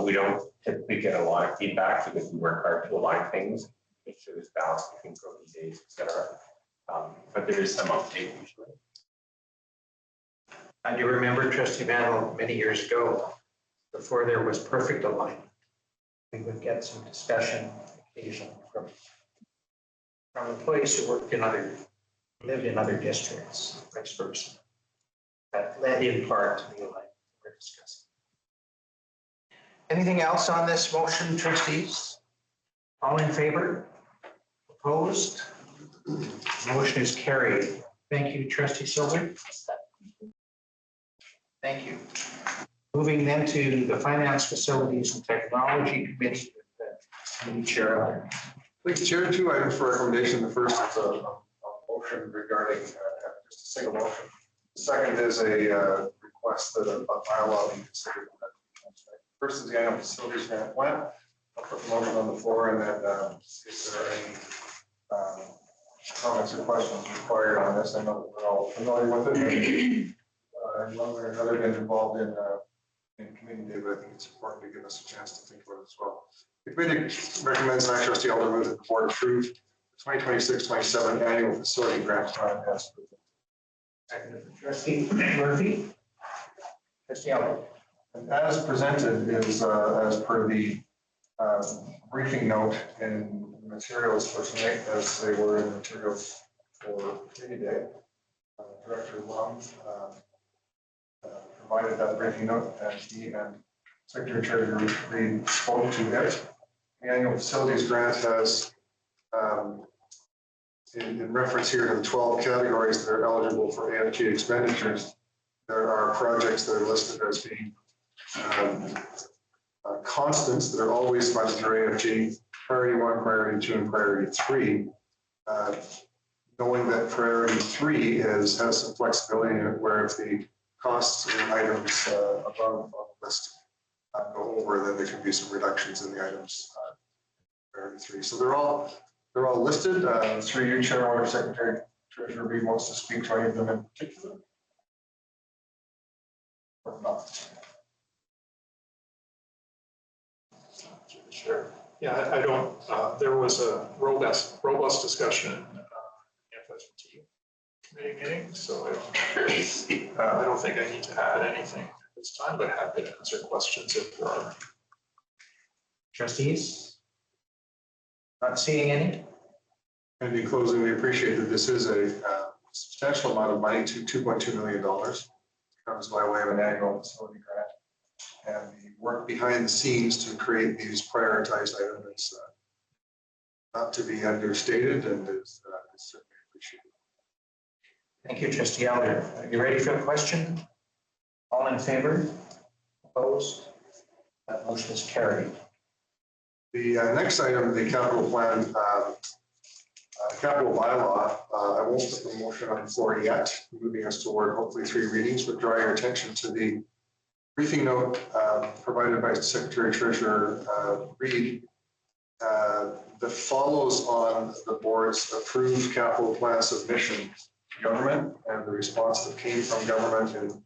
We don't typically get a lot of feedback because we work hard to align things, make sure there's balance between program days, et cetera. But there is some uptake usually. I do remember, trustee Vanel, many years ago, before there was perfect alignment, we would get some discussion occasionally from employees who lived in other districts, vice versa. That led in part to the alignment we're discussing. Anything else on this motion, trustees? All in favor? Opposed? Motion is carried. Thank you, trustee Silver. Thank you. Moving then to the Finance, Facilities and Technology Committee with the committee chair. Thank you, Chair. 2 items for recommendation. The first is a motion regarding just a single motion. The second is a request that a bylaw be considered. First is the annual facilities grant plan. I'll put the motion on the floor and then see if there are any comments or questions required on this. I know that we're all familiar with it. One way or another been involved in committee day, but I think it's important to give us a chance to think about it as well. The committee recommends, and I trustee Elder move that the board approve the 2026-27 annual facility grant plan as presented. Trustee Murphy. Trustee Elder. And as presented is as per the briefing note in the materials for tonight, as they were in the materials for committee day. Director Lum provided that briefing note, and he and Secretary Treasurer Reid spoke to it. The annual facilities grant has, in reference here to the 12 categories that are eligible for AFG expenditures, there are projects that are listed as being constants that are always funded through AFG, priority 1, priority 2, and priority 3. Knowing that priority 3 has some flexibility in it, where if the costs and items above on the list go over, then there can be some reductions in the items priority 3. So they're all listed. Through you, Chair, or Secretary Treasurer Reid wants to speak to any of them in particular. Or not. Sure. Yeah, I don't, there was a robust discussion in FST committee meeting, so I don't think I need to add anything at this time, but happy to answer questions if there are. Trustees? Not seeing any? And in closing, we appreciate that this is a substantial amount of money, to $2.2 million. Comes by way of an annual facility grant. And the work behind the scenes to create these prioritized items is not to be understated, and is certainly appreciated. Thank you, trustee Elder. Are you ready for the question? All in favor? Opposed? That motion is carried. The next item, the capital plan, capital bylaw, I won't put the motion on the floor yet, moving us toward hopefully 3 readings, but draw your attention to the briefing note provided by Secretary Treasurer Reid that follows on the board's approved capital plan submission to government and the response that came from government and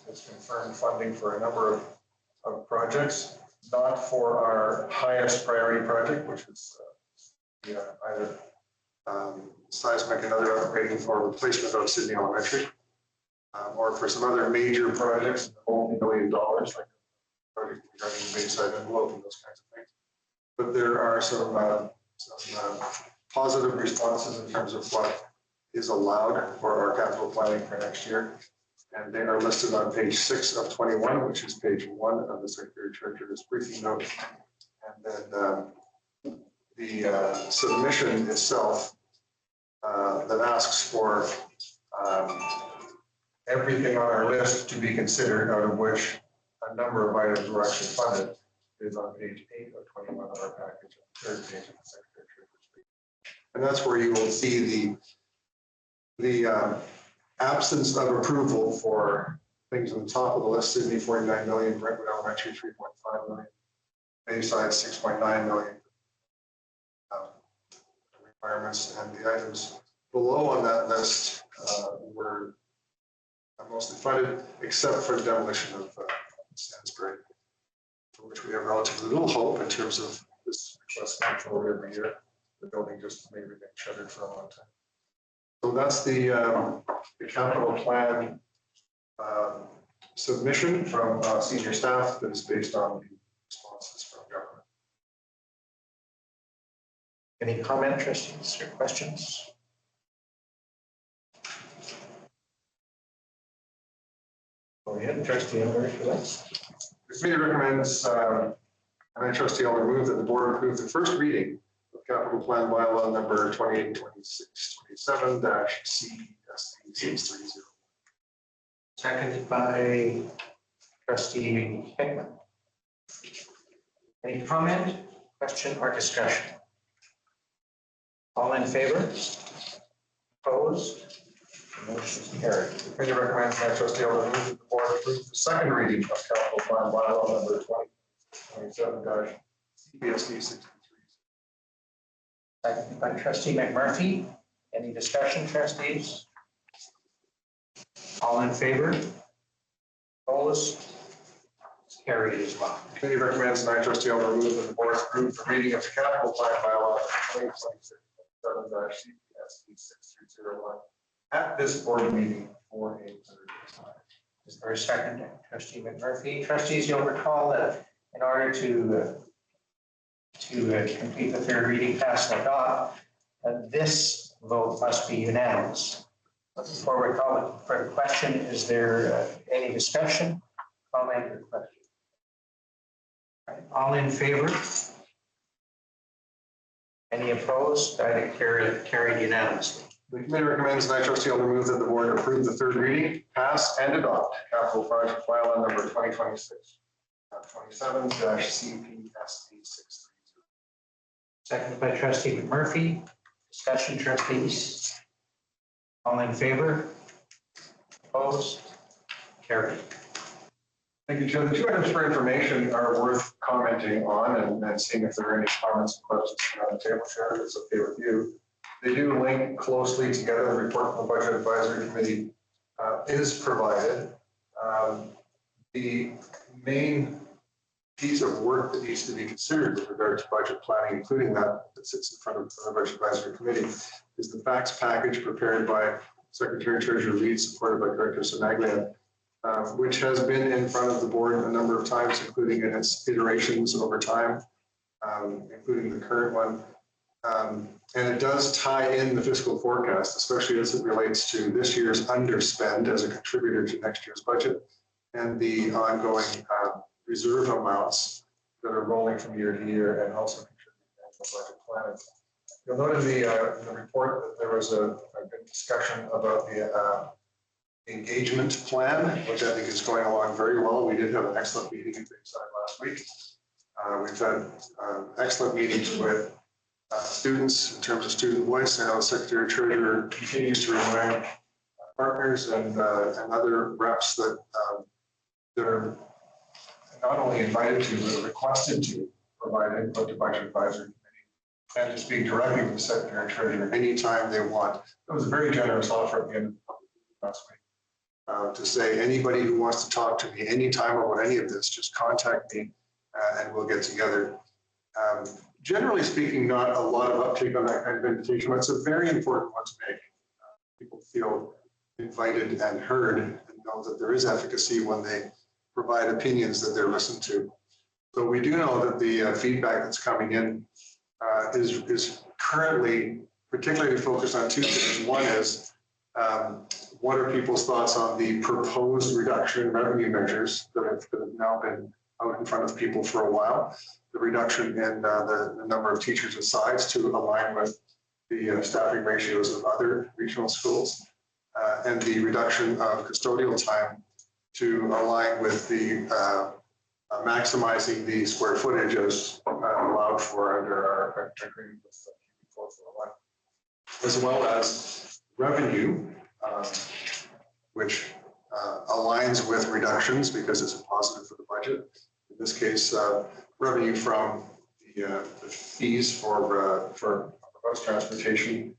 it's confirmed funding for a number of projects, not for our highest priority project, which is either seismic and other upgrading or replacement of Sydney Elementary, or for some other major projects, multi-million dollars, like project regarding the Bayside envelope and those kinds of things. But there are some positive responses in terms of what is allowed for our capital planning for next year. And they are listed on page 6 of 21, which is page 1 of the Secretary Treasurer's briefing note. And then the submission itself that asks for everything on our list to be considered, out of which a number of items were actually funded, is on page 8 of 21 of our package, on the 3rd page of the Secretary Treasurer's briefing. And that's where you will see the absence of approval for things on the top of the list: Sydney 49 million, Brentwood Elementary 3.5 million, Bayside 6.9 million. Requirements, and the items below on that list were mostly funded, except for the demolition of Sainsbury, for which we have relatively little hope in terms of this request going forward every year. The building just may remain shuttered for a long time. So that's the capital plan submission from senior staff that is based on the responses from government. Any comment, trustees, or questions? Go ahead, trustee Elmer, if you like. The committee recommends, and I trustee Elmer move that the board approve the first reading of capital plan bylaw number 282627-CSC630. Seconded by trustee Hickman. Any comment, question, or discussion? All in favor? Opposed? The motion is carried. The committee recommends that trustee Elmer move that the board approve the second reading of capital plan bylaw number 2027-CPSD 63. Seconded by trustee McMurphy. Any discussion, trustees? All in favor? Opposed? It's carried as well. The committee recommends that I trustee Elmer move that the board approve the reading of the capital plan bylaw 2026-CPSD 6301 at this board meeting for a third time. Is there a second? Trustee McMurphy. Trustees, you'll recall that in order to complete the third reading, pass and adopt, this vote must be unanimous. Before we call it for the question, is there any discussion, comment, or question? All in favor? Any opposed? I declare carried unanimously. The committee recommends that I trustee Elmer move that the board approve the third reading, pass and adopt capital project bylaw number 2026-27-CPSD 630. Seconded by trustee McMurphy. Discussion, trustees. All in favor? Opposed? Carried. Thank you, Chair. The two items for information are worth commenting on and seeing if there are any comments and questions around the table, Chair, if it's okay with you. They do link closely together. The report from the Budget Advisory Committee is provided. The main piece of work that needs to be considered with regard to budget planning, including that sits in front of the Budget Advisory Committee, is the facts package prepared by Secretary Treasurer Reid, supported by Director Sinaglia, which has been in front of the board a number of times, including in its iterations over time, including the current one. And it does tie in the fiscal forecast, especially as it relates to this year's underspend as a contributor to next year's budget and the ongoing reserve amounts that are rolling from year to year and also contribute to annual budget planning. You'll note in the report that there was a good discussion about the engagement plan, which I think is going along very well. We did have an excellent meeting at Bayside last week. We've had excellent meetings with students in terms of student voice. I know the Secretary Treasurer continues to remind partners and other reps that they're not only invited to, but requested to provide input to Budget Advisory Committee and to speak directly with the Secretary Treasurer anytime they want. It was a very generous offer at the end of the public meeting last week to say anybody who wants to talk to me anytime about any of this, just contact me and we'll get together. Generally speaking, not a lot of uptake on that kind of invitation, but it's a very important one to make. People feel invited and heard and know that there is efficacy when they provide opinions that they're listened to. So we do know that the feedback that's coming in is currently particularly focused on two things. One is what are people's thoughts on the proposed reduction in revenue measures that have now been out in front of people for a while, the reduction in the number of teachers and sides to align with the staffing ratios of other regional schools, and the reduction of custodial time to align with the maximizing the square footage as allowed for under our agreement with QB 441, as well as revenue, which aligns with reductions because it's a positive for the budget. In this case, revenue from the fees for bus transportation,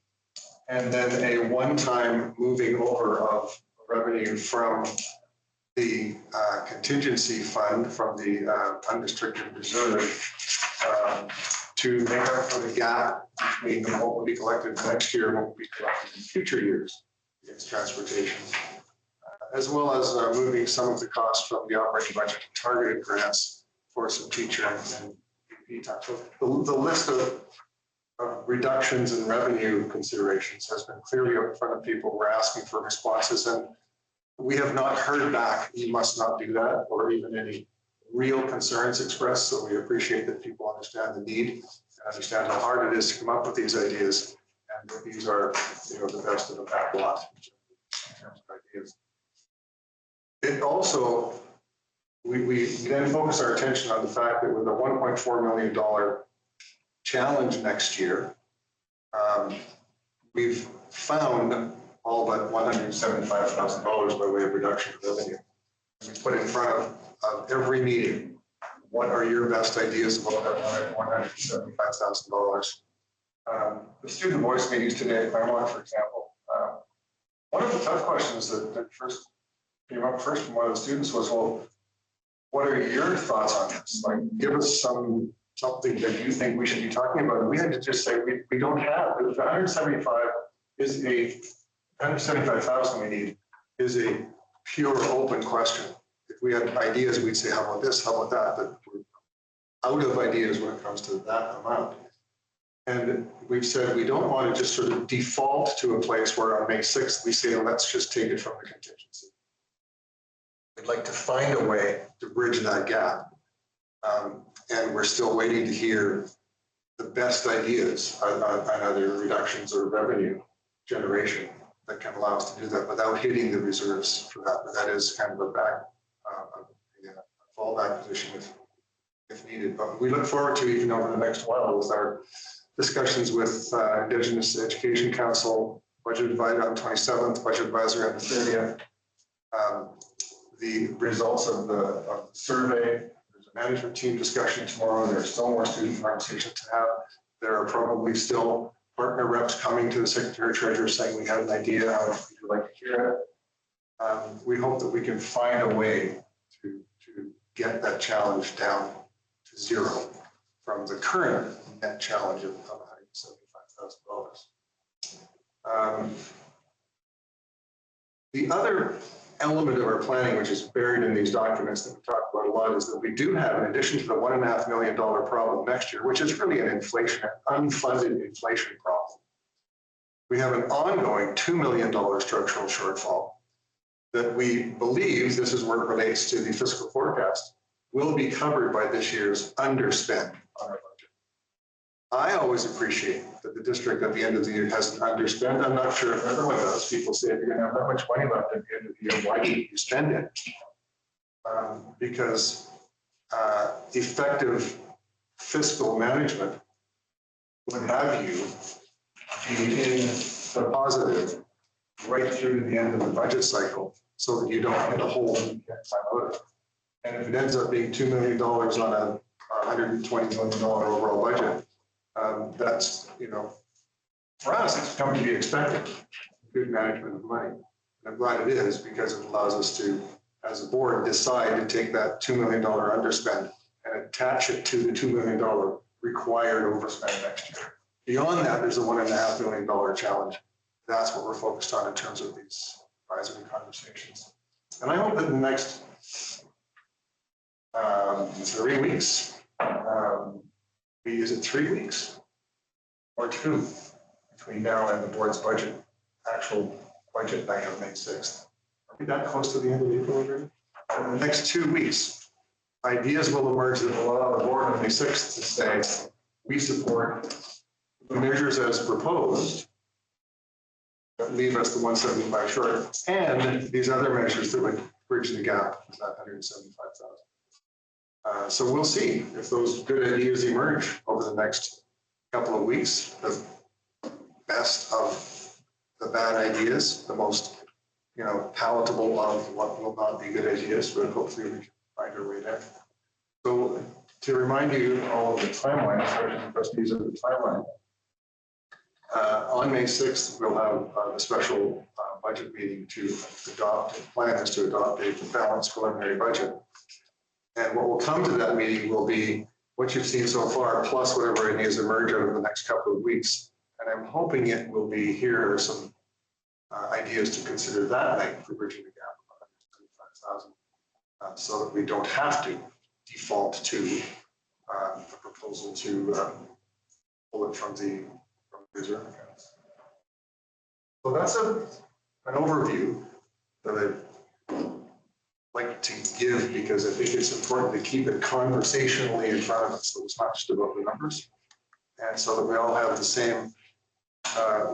and then a one-time moving over of revenue from the contingency fund from the unrestricted reserve to make up for the gap between what will be collected next year and what will be collected in future years against transportation, as well as moving some of the costs from the operating budget to targeted grants for some teacher and AP time. So the list of reductions in revenue considerations has been clearly up in front of people. We're asking for responses, and we have not heard back, you must not do that, or even any real concerns expressed. So we appreciate that people understand the need and understand how hard it is to come up with these ideas, and that these are, the best of the pack lot in terms of ideas. It also, we then focus our attention on the fact that with a $1.4 million challenge next year, we've found all but $175,000 by way of reduction of revenue. We put in front of every meeting, what are your best ideas about that $175,000? The student voice meetings today at Claremont, for example, one of the tough questions that first came up first from one of the students was, well, what are your thoughts on this? Like, give us something that you think we should be talking about. And we had to just say, we don't have. The 175,000 we need is a pure open question. If we had ideas, we'd say, how about this, how about that? But we're out of ideas when it comes to that amount. And we've said we don't want to just sort of default to a place where on May 6th, we say, let's just take it from the contingency. We'd like to find a way to bridge that gap. And we're still waiting to hear the best ideas on either reductions or revenue generation that can allow us to do that without hitting the reserves for that. But that is kind of a fallback position if needed. But we look forward to, even over the next while, with our discussions with Indigenous Education Council, budget advisory on the 27th, budget advisory on the 30th, the results of the survey. There's a management team discussion tomorrow. There's still more student conversations to have. There are probably still partner reps coming to the Secretary Treasurer saying we have an idea, how would you like to hear it? We hope that we can find a way to get that challenge down to zero from the current net challenge of $175,000. The other element of our planning, which is buried in these documents that we talk about a lot, is that we do have, in addition to the $1.5 million problem next year, which is really an unfunded inflation problem, we have an ongoing $2 million structural shortfall that we believe, this is where it relates to the fiscal forecast, will be covered by this year's underspend on our budget. I always appreciate that the district at the end of the year has an underspend. I'm not sure if everyone does. People say, if you're going to have that much money left at the end of the year, why didn't you spend it? Because effective fiscal management would have you be in the positive right through to the end of the budget cycle, so that you don't hit a hole and you can't climb out of it. And if it ends up being $2 million on a $120 million overall budget, that's, for us, it's come to be expected, good management of money. And I'm glad it is, because it allows us to, as a board, decide to take that $2 million underspend and attach it to the $2 million required overspend next year. Beyond that, there's a $1.5 million challenge. That's what we're focused on in terms of these advisory conversations. And I hope that in the next 3 weeks, is it 3 weeks or 2 between now and the board's actual budget night on May 6th? Are we that close to the end of April already? In the next 2 weeks, ideas will emerge that will allow the board on May 6th to say, we support the measures as proposed that leave us the 175 short, and these other measures that would bridge the gap with that 175,000. So we'll see if those good ideas emerge over the next couple of weeks. The best of the bad ideas, the most palatable of what will not be good ideas, but hopefully we can find our way there. So to remind you all of the timeline, especially the trustees of the timeline, on May 6th, we'll have the special budget meeting to adopt, the plan is to adopt a balanced preliminary budget. And what will come to that meeting will be what you've seen so far, plus whatever ideas emerge over the next couple of weeks. And I'm hoping it will be, here are some ideas to consider that night for bridging the gap of 175,000, so that we don't have to default to a proposal to pull it from the reserve accounts. So that's an overview that I'd like to give, because I think it's important to keep it conversationally in front of us, so it's not just about the numbers, and so that we all have the same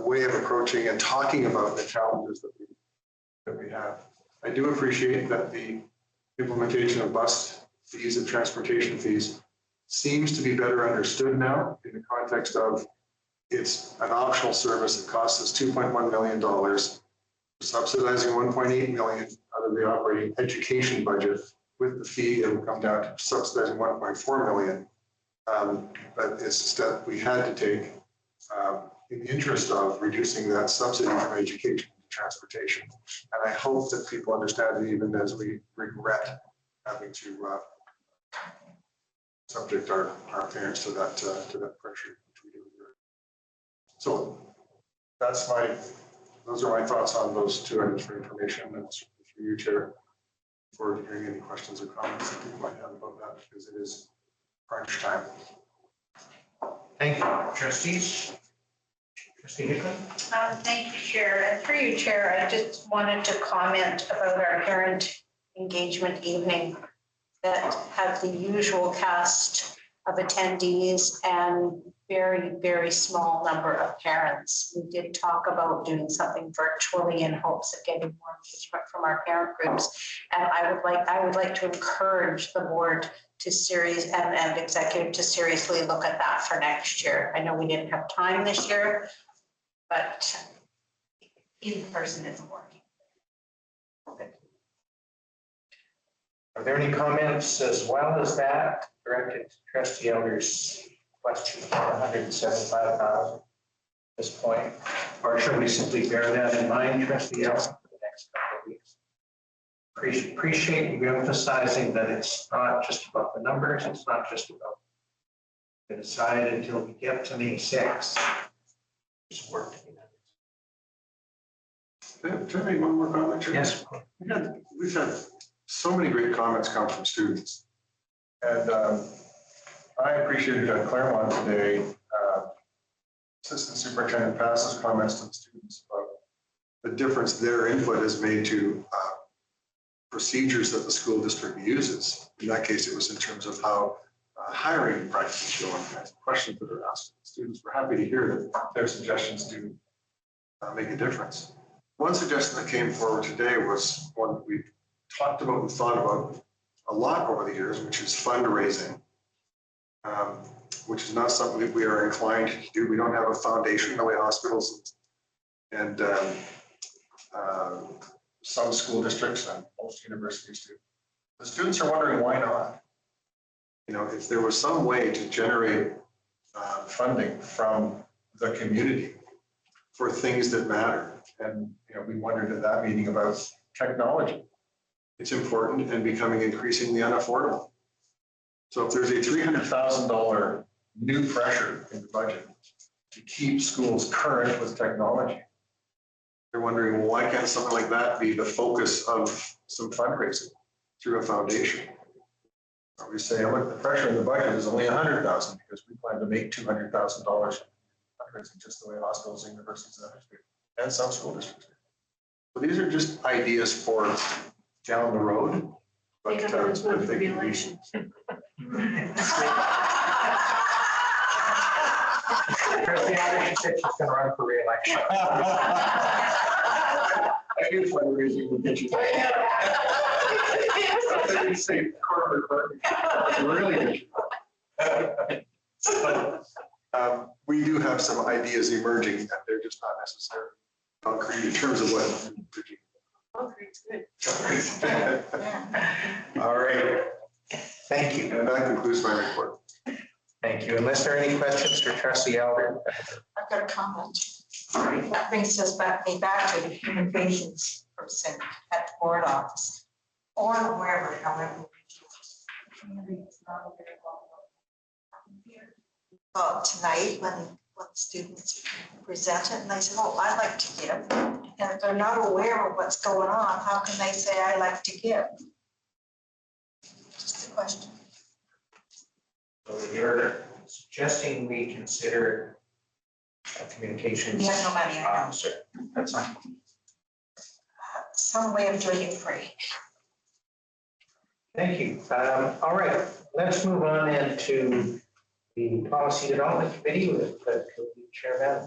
way of approaching and talking about the challenges that we have. I do appreciate that the implementation of bus fees and transportation fees seems to be better understood now in the context of it's an optional service that costs us $2.1 million, subsidizing $1.8 million out of the operating education budget. With the fee, it will come down to subsidizing $1.4 million. But it's a step we had to take in the interest of reducing that subsidy from education to transportation. And I hope that people understand it, even as we regret having to subject our parents to that pressure. So those are my thoughts on those two items for information. And for you, Chair, for hearing any questions or comments that you might have about that, because it is crunch time. Thank you, trustees. Trustee Hicklin. Thank you, Chair. And through you, Chair, I just wanted to comment about our parent engagement evening that had the usual cast of attendees and very, very small number of parents. We did talk about doing something virtually in hopes of getting more engagement from our parent groups. And I would like to encourage the board to and executive to seriously look at that for next year. I know we didn't have time this year, but in person isn't working. Are there any comments as well as that directed to trustee Elder's question for 175,000 at this point? Or should we simply bear that in mind, trustee Elder, for the next couple of weeks? Appreciate you emphasizing that it's not just about the numbers, it's not just about the decide until we get to May 6th. There's work to be done. Can I make one more comment, Chair? Yes. We've had so many great comments come from students. And I appreciated at Claremont today, Assistant Superintendent Pass's comments to the students about the difference their input has made to procedures that the school district uses. In that case, it was in terms of how hiring practices go and kinds of questions that are asked. Students were happy to hear that their suggestions do make a difference. One suggestion that came forward today was one that we've talked about and thought about a lot over the years, which is fundraising. which is not something that we are inclined to do. We don't have a foundation the way hospitals and some school districts and most universities do. The students are wondering why not. You know, if there was some way to generate funding from the community for things that matter. And, you know, we wondered at that meeting about technology. It's important and becoming increasingly unaffordable. So if there's a $300,000 new pressure in the budget to keep schools current with technology, they're wondering, well, why can't something like that be the focus of some fundraising through a foundation? Or we say, look, the pressure in the budget is only $100,000 because we plan to make $200,000 fundraising just the way hospitals, universities, and others do, and some school districts do. So these are just ideas for down the road. But there's one for the election. Trustee Allen said she's going to run for re-election. I do fundraising with you. I didn't say corporate partnership. Really good. But, we do have some ideas emerging, and they're just not necessarily concrete in terms of what. Concrete's good. All right. Thank you. And that concludes my report. Thank you. Unless there are any questions for Trustee Alder. I've got a comment. That brings us back to the human patients person at the board office or wherever, however. Well, tonight when students presented and they said, oh, I like to give. And if they're not aware of what's going on, how can they say I like to give? Just a question. So you're suggesting we consider a communications We have no money, I know. officer. That's fine. Some way of doing it free. Thank you. All right, let's move on then to the Policy Development Committee with Chair Van.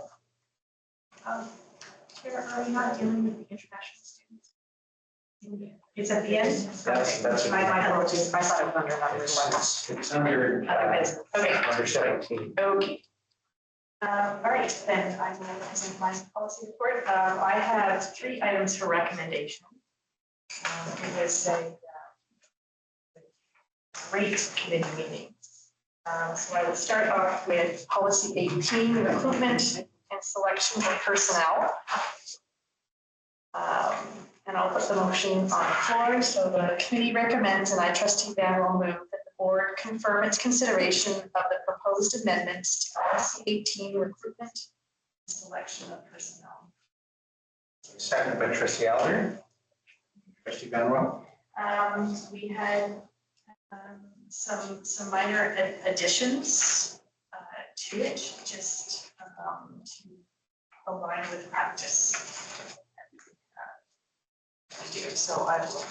Chair, are we not dealing with the international students? It's at the end? That's My apologies, I thought it was under number 11. It's under, Other business. Okay. under 17. Okay. All right, then I will present my policy report. I have 3 items for recommendation. It was a great committee meeting. So I will start off with policy 18, recruitment and selection of personnel. And I'll put the motion on the floor. So the committee recommends, and I, Trustee Van, will move that the board confirm its consideration of the proposed amendments to policy 18, recruitment and selection of personnel. Second by Trustee Alder. Trustee Van. We had some minor additions to it, just to align with practice. So I will.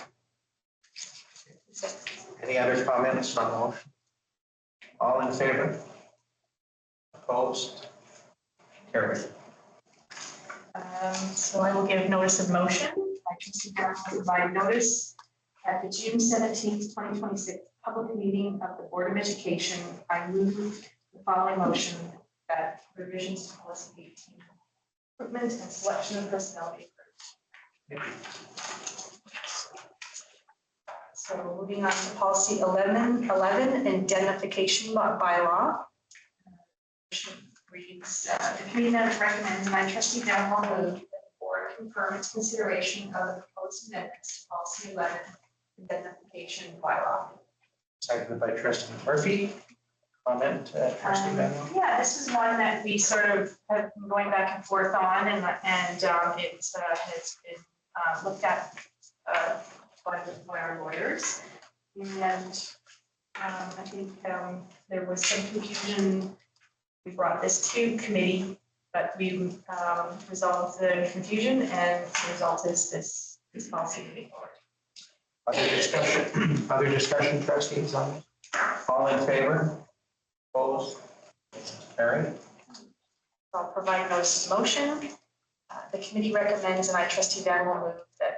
Any other comments on the motion? All in favor? Opposed? Carried. So I will give notice of motion. I Trustee Van will provide notice at the June 17th, 2026 public meeting of the Board of Education. I move the following motion that revisions to policy 18, recruitment and selection of personnel be approved. So moving on to policy 11, indemnification bylaw. Reads, the committee recommends, and I Trustee Van will move that the board confirm its consideration of the proposed amendments to policy 11, indemnification bylaw. Seconded by Trustee Murphy. Comment, Trustee Van. Yeah, this is one that we sort of have been going back and forth on, and it has been looked at by our lawyers. And I think there was some confusion. We brought this to committee, but we resolved the confusion, and the result is this policy moving forward. Other discussion, trustees on it? All in favor? Opposed? Carried. I'll provide notice of motion. The committee recommends, and I Trustee Van will move that.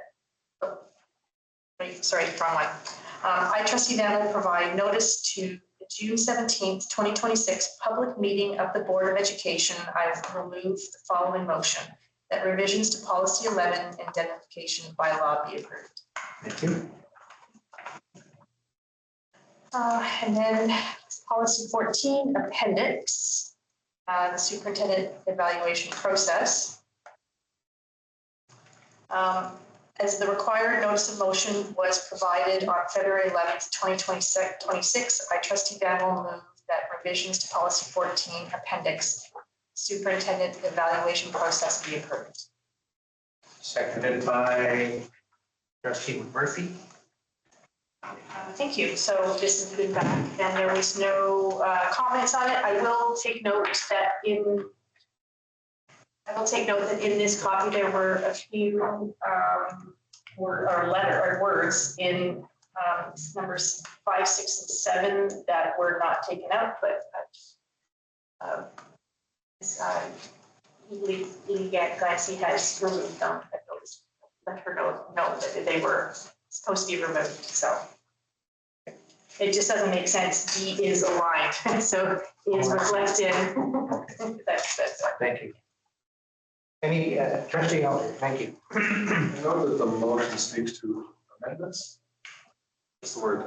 Sorry, wrong one. I Trustee Van will provide notice to the June 17th, 2026 public meeting of the Board of Education, I've removed the following motion, that revisions to policy 11 indemnification bylaw be approved. Thank you. And then policy 14 appendix, the superintendent evaluation process. As the required notice of motion was provided on February 11th, 2026, I, Trustee Bamwell, move that revisions to policy 14 appendix superintendent evaluation process be approved. Seconded by Trustee McMurphy. Thank you. So this has been back and there was no comments on it. I will take note that in this copy, there were a few words in numbers 5, 6, and 7 that were not taken out, but Lee Glancy has removed them. Let her know that they were supposed to be removed. So it just doesn't make sense. D is aligned, so is reflected. That's Thank you. Any Trustee Elder, thank you. I know that the motion speaks to amendments. What's the word?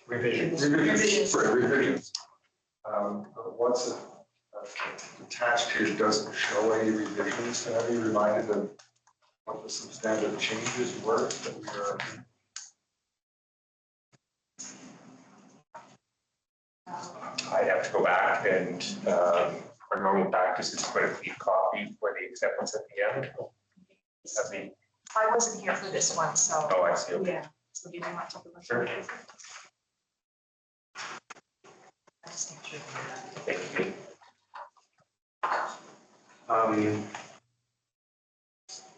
Revisions. Revisions. Sorry, revisions. What's attached here doesn't show any revisions. Can I be reminded of what the substantive changes were that we are? I'd have to go back and our normal practice is put a clean copy for the acceptance at the end. I wasn't here for this one, so. Oh, I see. Okay. Yeah. So do you want to talk about Sure. that? Thank you.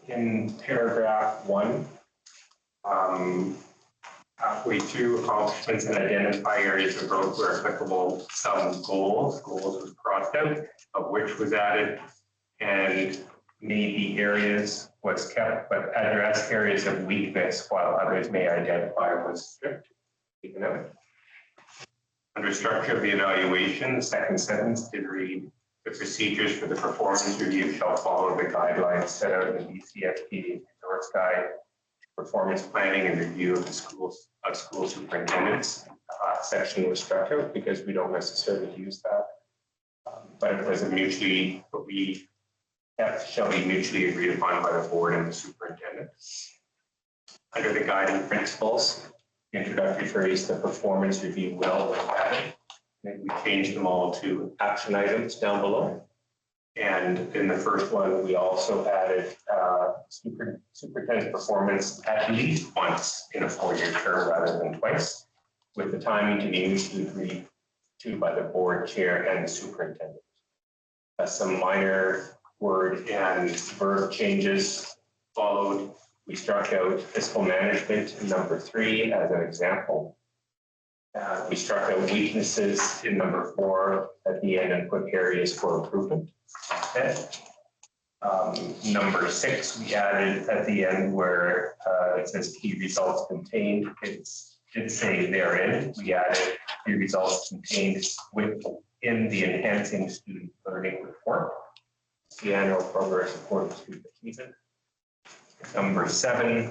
In paragraph 1, halfway through, accomplishments and identify areas of growth where applicable, some goals was crossed out, of which was added, and maybe areas was kept, but address areas of weakness while others may identify was stripped. Taken out. Under structure of the evaluation, the second sentence did read, the procedures for the performance review shall follow the guidelines set out in the BCFP North Guide performance planning and review of the school superintendents. Section was struck out because we don't necessarily use that. But it was shall be mutually agreed upon by the board and the superintendent. Under the guiding principles, the introductory phrase, the performance review will was added. And we changed them all to action items down below. And in the first one, we also added superintendent's performance at least once in a 4-year term rather than twice, with the timing to be mutually agreed to by the board chair and the superintendent. Some minor word and verb changes followed. We struck out fiscal management in number 3 as an example. We struck out weaknesses in number 4 at the end and put areas for improvement. Number 6, we added at the end where it says key results contained. It did say therein. We added key results contained within the enhancing student learning report. The annual progress report of student achievement. Number 7,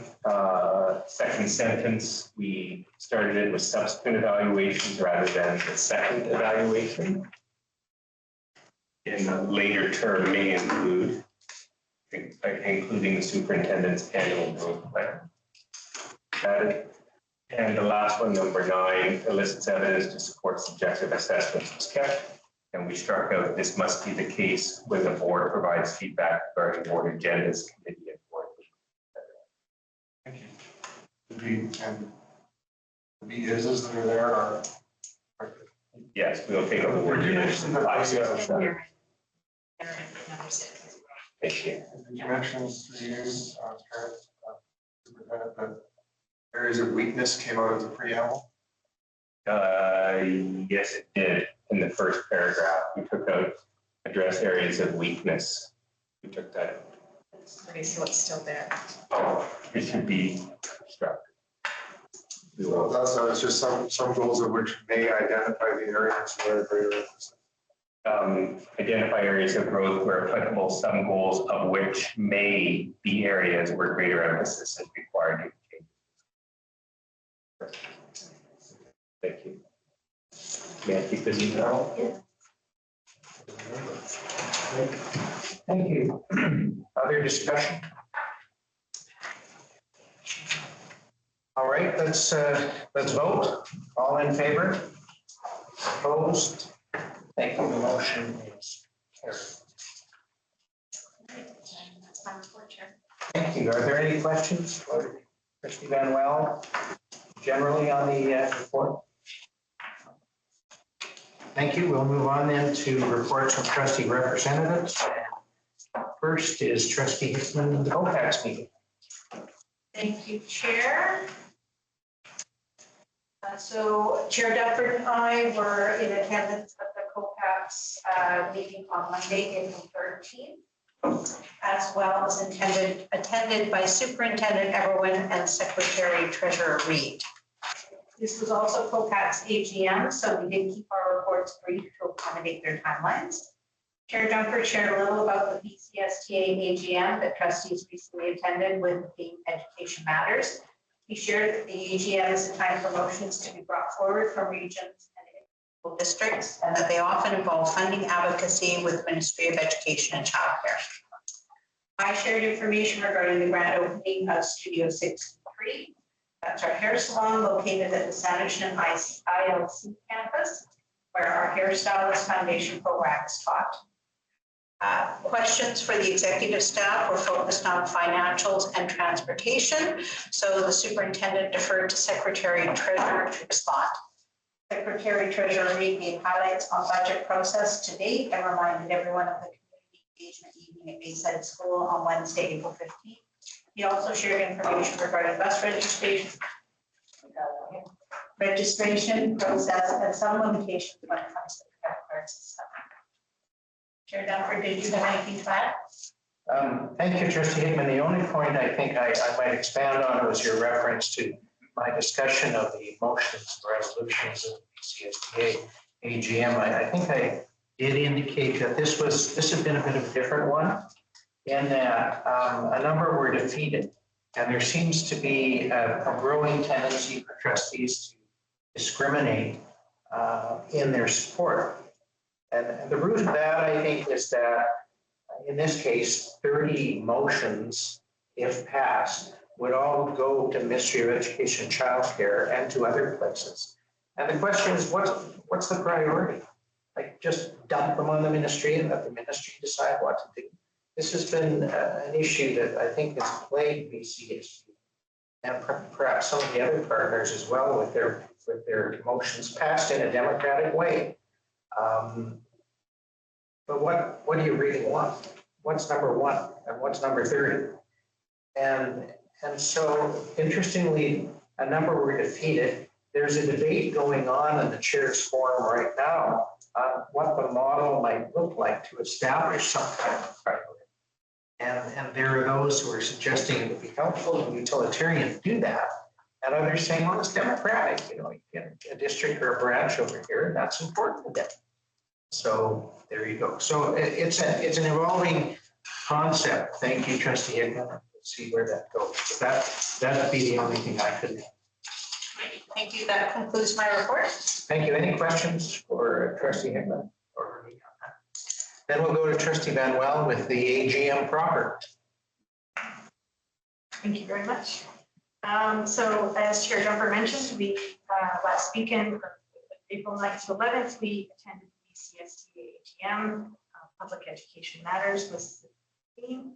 second sentence, we started it with subsequent evaluations rather than the second evaluation. In the later term may include, including the superintendent's annual growth plan. Added. And the last one, number 9, elicits evidence to support subjective assessments was kept. And we struck out, this must be the case when the board provides feedback regarding board agendas, committee, and board. Thank you. And the is that are there are. Yes, we'll take a board. Thank you. You mentioned to use superintendent that areas of weakness came out of the preamble. Yes, it did. In the first paragraph, we took out address areas of weakness. We took that out. Okay, so it's still there. Oh, it should be struck. So that's just some goals of which may identify the areas where greater emphasis. Identify areas of growth where applicable, some goals of which may be areas where greater emphasis is required. Thank you. May I keep this email? Yes. Thank you. Other discussion? All right, let's vote. All in favor? Opposed? Thank you. The motion is carried. Thank you. Are there any questions for Trustee Van Well generally on the report? Thank you. We'll move on then to reports from trustee representatives. First is Trustee Hickman, the OPAX meeting. Thank you, Chair. So Chair Dufford and I were in attendance at the COPAX meeting on Monday, April 13th, as well as attended by Superintendent Everwin and Secretary Treasurer Reed. This was also COPAX AGM, so we did keep our reports brief to accommodate their timelines. Chair Dunford shared a little about the BCSTA AGM that trustees recently attended with the theme Education Matters. He shared that the AGM is a time for motions to be brought forward from regions and individual districts, and that they often involve funding advocacy with the Ministry of Education and Childcare. I shared information regarding the grand opening of Studio 63. That's our hair salon located at the Sanishan ILC campus, where our Hairstylist Foundation program is taught. Questions for the executive staff were focused on financials and transportation, so the superintendent deferred to Secretary Treasurer to respond. Secretary Treasurer Reed gave highlights on budget process to date and reminded everyone of the community engagement evening at Bayside School on Wednesday, April 15th. He also shared information regarding bus registration process and some limitations when it comes to the credit card system. Chair Dunford, did you have anything to add? Thank you, Trustee Hickman. The only point I think I might expand on was your reference to my discussion of the motions and resolutions of the CSTA AGM. I think I did indicate that this had been a bit of a different one in that a number were defeated, and there seems to be a growing tendency for trustees to discriminate in their support. And the root of that, I think, is that in this case, 30 motions, if passed, would all go to Ministry of Education and Childcare and to other places. And the question is, what's the priority? Like, just dump them on the ministry and let the ministry decide what to do. This has been an issue that I think has plagued BCSU and perhaps some of the other partners as well with their motions passed in a democratic way. But what do you really want? What's number one and what's number 30? And so interestingly, a number were defeated. There's a debate going on in the chair's forum right now on what the model might look like to establish some kind of priority. And there are those who are suggesting it would be helpful and utilitarian to do that. And others saying, well, it's democratic, you get a district or a branch over here, and that's important to them. So there you go. So it's an evolving concept. Thank you, Trustee Hickman. We'll see where that goes. But that'd be the only thing I could. Thank you. That concludes my report. Thank you. Any questions for Trustee Hickman or me on that? Then we'll go to Trustee Van Well with the AGM proper. Thank you very much. So as Chair Jumper mentioned, we last weekend, April 9th to 11th, we attended the BCSTA AGM, Public Education Matters was the theme.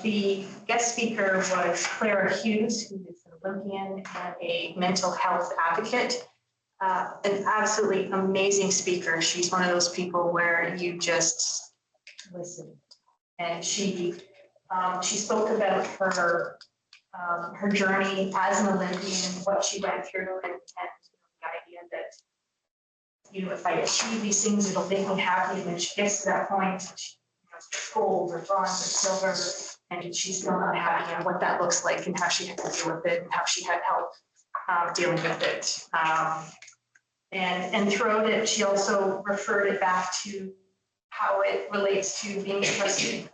The guest speaker was Clara Hughes, who is an Olympian and a mental health advocate. An absolutely amazing speaker. She's one of those people where you just listen. And she spoke about her journey as an Olympian, what she went through, and the idea that, if I achieve these things, it'll make me happy. And when she gets to that point, she gold or bronze or silver, and she's still not happy, and what that looks like, and how she had to deal with it, and how she had help dealing with it. And throughout it, she also referred it back to how it relates to being a trustee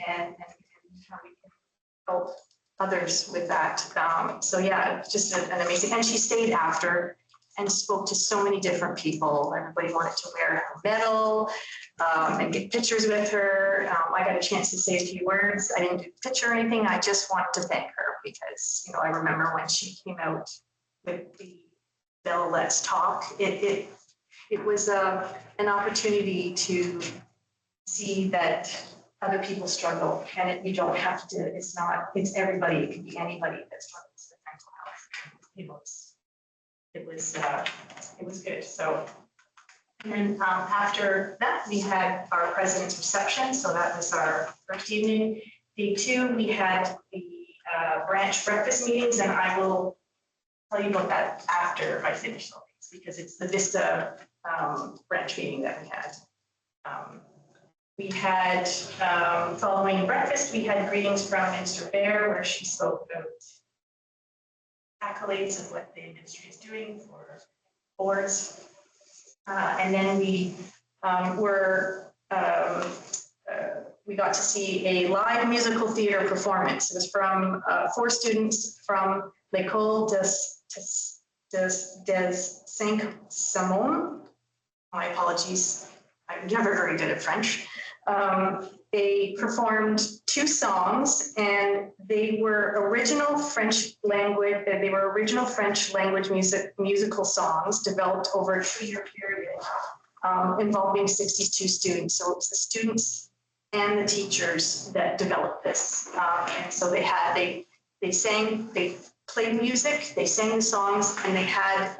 and how we can help others with that. So yeah, it's just an amazing, and she stayed after and spoke to so many different people. Everybody wanted to wear her medal and get pictures with her. I got a chance to say a few words. I didn't do a picture or anything. I just wanted to thank her because, you know, I remember when she came out with the Bella Let's Talk, it was an opportunity to see that other people struggle, and you don't have to, it's everybody, it can be anybody that struggles with mental health. It was good. So, and then after that, we had our president's reception. So that was our first evening. Day 2, we had the branch breakfast meetings, and I will tell you about that after I finish all these, because it's the Vista branch meeting that we had. We had, following breakfast, we had greetings from Minister Bear, where she spoke about accolades of what the industry is doing for boards. And then we we got to see a live musical theater performance. It was from 4 students from L'École des Saint-Simon. My apologies, I'm never very good at French. They performed 2 songs, and they were original French language. They were original French language musical songs developed over a 2-year period, involving 62 students. So it was the students and the teachers that developed this. And so they sang, they played music, they sang the songs, and they had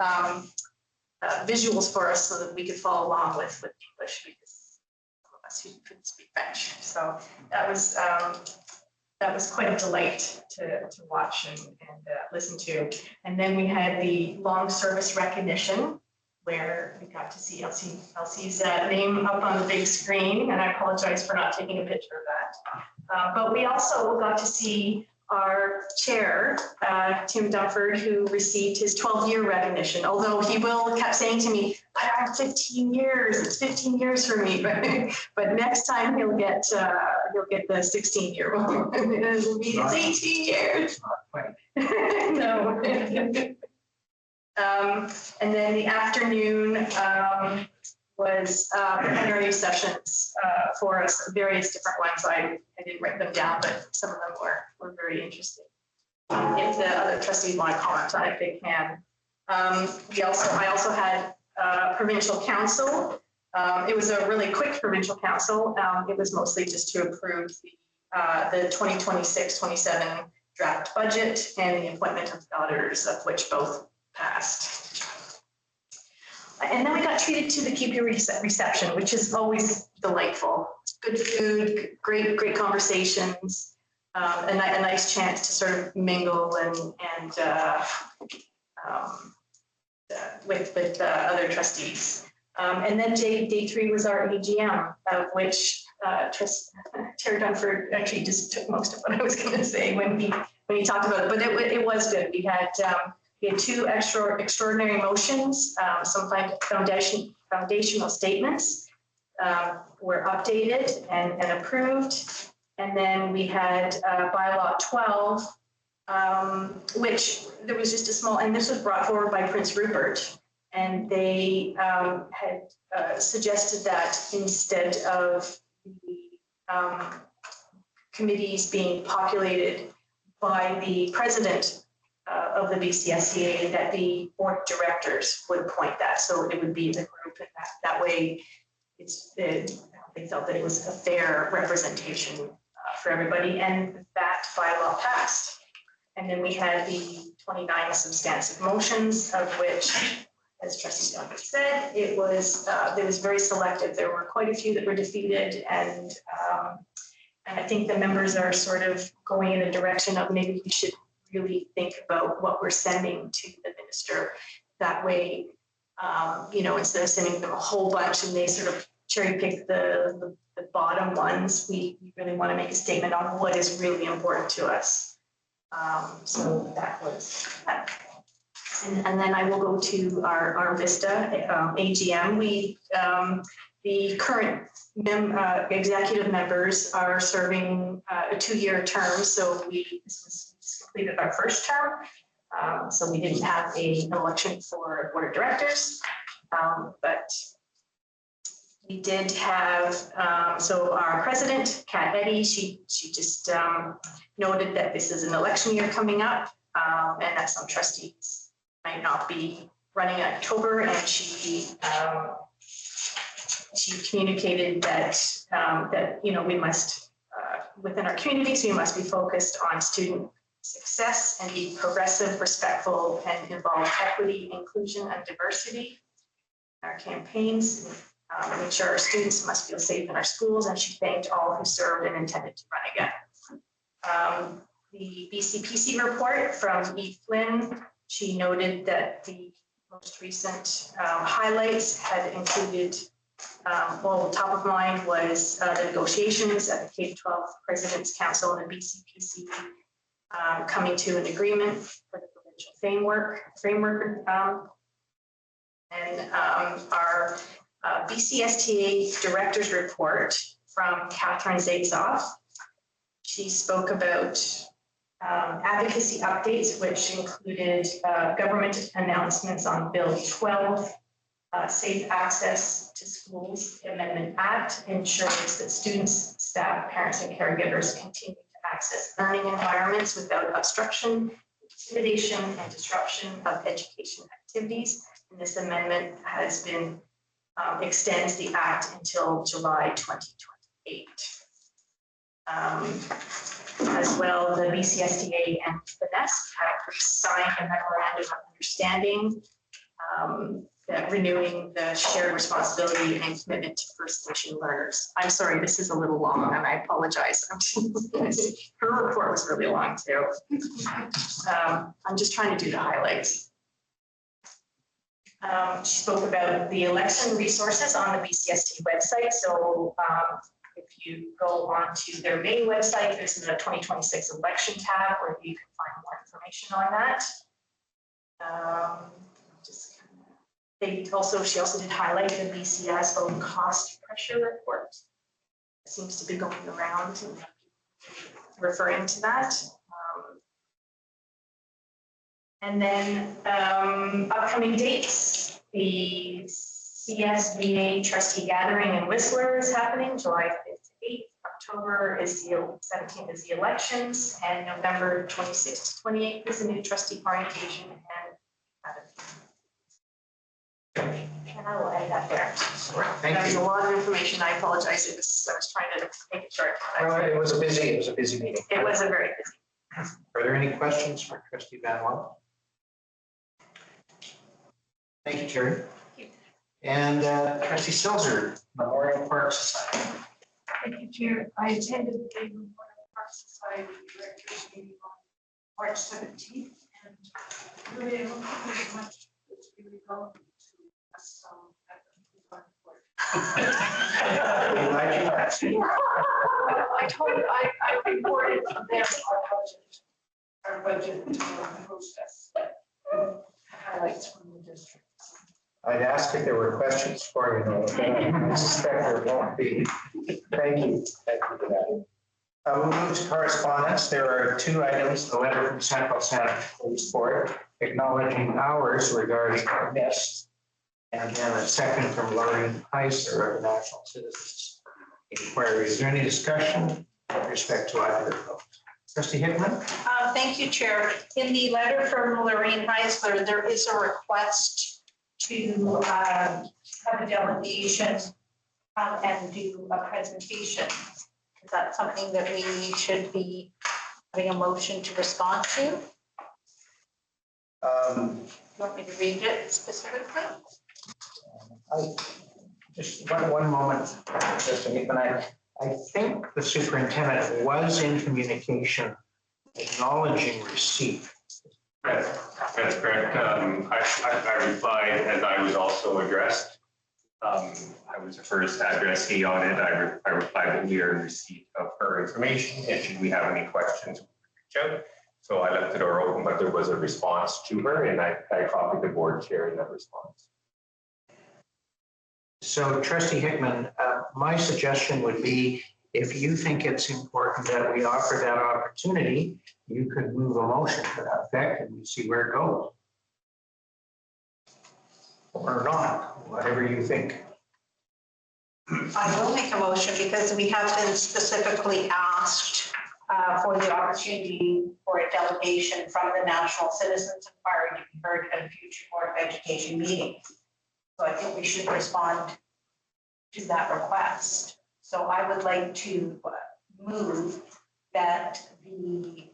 visuals for us so that we could follow along with English, because some of us who couldn't speak French. So that was quite a delight to watch and listen to. And then we had the long service recognition, where we got to see Elsie's name up on the big screen, and I apologize for not taking a picture of that. But we also got to see our chair, Tim Dunford, who received his 12-year recognition, although he kept saying to me, I have 15 years, it's 15 years for me, but next time he'll get the 16-year one. It'll be 18 years. No. And then the afternoon was plenary sessions for us, various different ones. I didn't write them down, but some of them were very interesting. If the other trustees want to comment on it, they can. I also had provincial council. It was a really quick provincial council. It was mostly just to approve the 2026-27 draft budget and the appointment of auditors, of which both passed. And then we got treated to the QP reception, which is always delightful. Good food, great conversations, a nice chance to sort of mingle and with other trustees. And then day 3 was our AGM, of which Chair Dunford actually just took most of what I was going to say when he talked about it, but it was good. We had 2 extraordinary motions, some foundational statements were updated and approved. And then we had bylaw 12, which there was just a small, and this was brought forward by Prince Rupert. And they had suggested that instead of the committees being populated by the president of the BCSCA, that the board of directors would appoint that. So it would be the group, and that way they felt that it was a fair representation for everybody, and that bylaw passed. And then we had the 29 substantive motions, of which, as Trustee Dunford said, it was very selective. There were quite a few that were defeated, and I think the members are sort of going in a direction of maybe we should really think about what we're sending to the minister. That way, instead of sending them a whole bunch and they sort of cherry pick the bottom ones, we really want to make a statement on what is really important to us. So that was that. And then I will go to our Vista AGM. The current executive members are serving a 2-year term, so we just completed our first term. So we didn't have an election for board of directors, but we did have, so our president, Kat Eddy, she just noted that this is an election year coming up, and that some trustees might not be running in October, and she communicated that we must, within our communities, we must be focused on student success and be progressive, respectful, and involve equity, inclusion, and diversity in our campaigns. Make sure our students must feel safe in our schools, and she thanked all who served and intended to run again. The BCPC report from Eve Flynn, she noted that the most recent highlights had included, top of mind was the negotiations at the K-12 President's Council and the BCPC coming to an agreement for the provincial framework, and our BCSTA Director's Report from Catherine Zaitzoff. She spoke about advocacy updates, which included government announcements on Bill 12, Safe Access to Schools Amendment Act, ensures that students, staff, parents, and caregivers continue to access learning environments without obstruction, intimidation, and disruption of education activities. And this amendment has been extends the act until July 2028. As well, the BCSDA and the NEST have signed a memorandum of understanding that renewing the shared responsibility and commitment to First Nation learners. I'm sorry, this is a little long, and I apologize. Her report was really long too. I'm just trying to do the highlights. She spoke about the election resources on the BCST website. So if you go onto their main website, there's a 2026 election tab where you can find more information on that. She also did highlight the BC Asphalt cost pressure report. It seems to be going around and referring to that. And then upcoming dates, the CSBA trustee gathering in Whistler is happening July 5th to 8th. October is the 17th is the elections, and November 26th to 28th is the new trustee orientation. And I will end that there. Thank you. There's a lot of information. I apologize. I was trying to make it short. Well, it was a busy meeting. It was a very busy. Are there any questions for Trustee Van Wall? Thank you, Terry. And Trustee Silzer, Memorial Park Society. Thank you, Chair. I attended the Memorial Park Society Directors meeting on March 17th, and really don't think there's much that's really relevant to us at the board. I reported to them our budget process, highlights from the district. I'd ask if there were questions for you, but I suspect there won't be. Thank you. Thank you for that. We'll move to correspondence. There are two items, the letter from Central Santa Police Board acknowledging hours regarding our NIST, and then a second from Lauren Heisler of the National Citizens Inquiry. Is there any discussion with respect to either of those? Trustee Hickman? Thank you, Chair. In the letter from Lorraine Heisler, there is a request to have a delegation and do a presentation. Is that something that we should be having a motion to respond to? You want me to read it specifically? Just one moment, Trustee Hickman. I think the superintendent was in communication acknowledging receipt. That's correct. I replied as I was also addressed. I was the first addressee on it. I replied that we are in receipt of her information, and should we have any questions, reach out. So I left the door open, but there was a response to her, and I copied the board chair in that response. So Trustee Hickman, my suggestion would be, if you think it's important that we offer that opportunity, you could move a motion to that effect and we see where it goes. Or not, whatever you think. I will make a motion because we have been specifically asked for the opportunity for a delegation from the National Citizens Inquiry to be heard at a future Board of Education meeting. So I think we should respond to that request. So I would like to move that the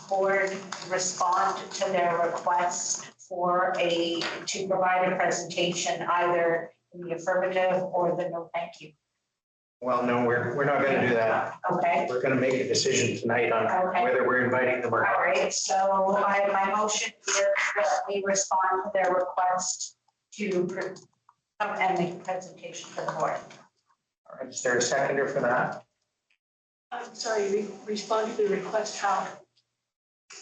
board respond to their request to provide a presentation either in the affirmative or the no thank you. Well, no, we're not going to do that. Okay. We're going to make a decision tonight on whether we're inviting them or not. All right, so my motion is that we respond to their request to come and make a presentation for the board. All right, is there a seconder for that? I'm sorry, respond to the request, how?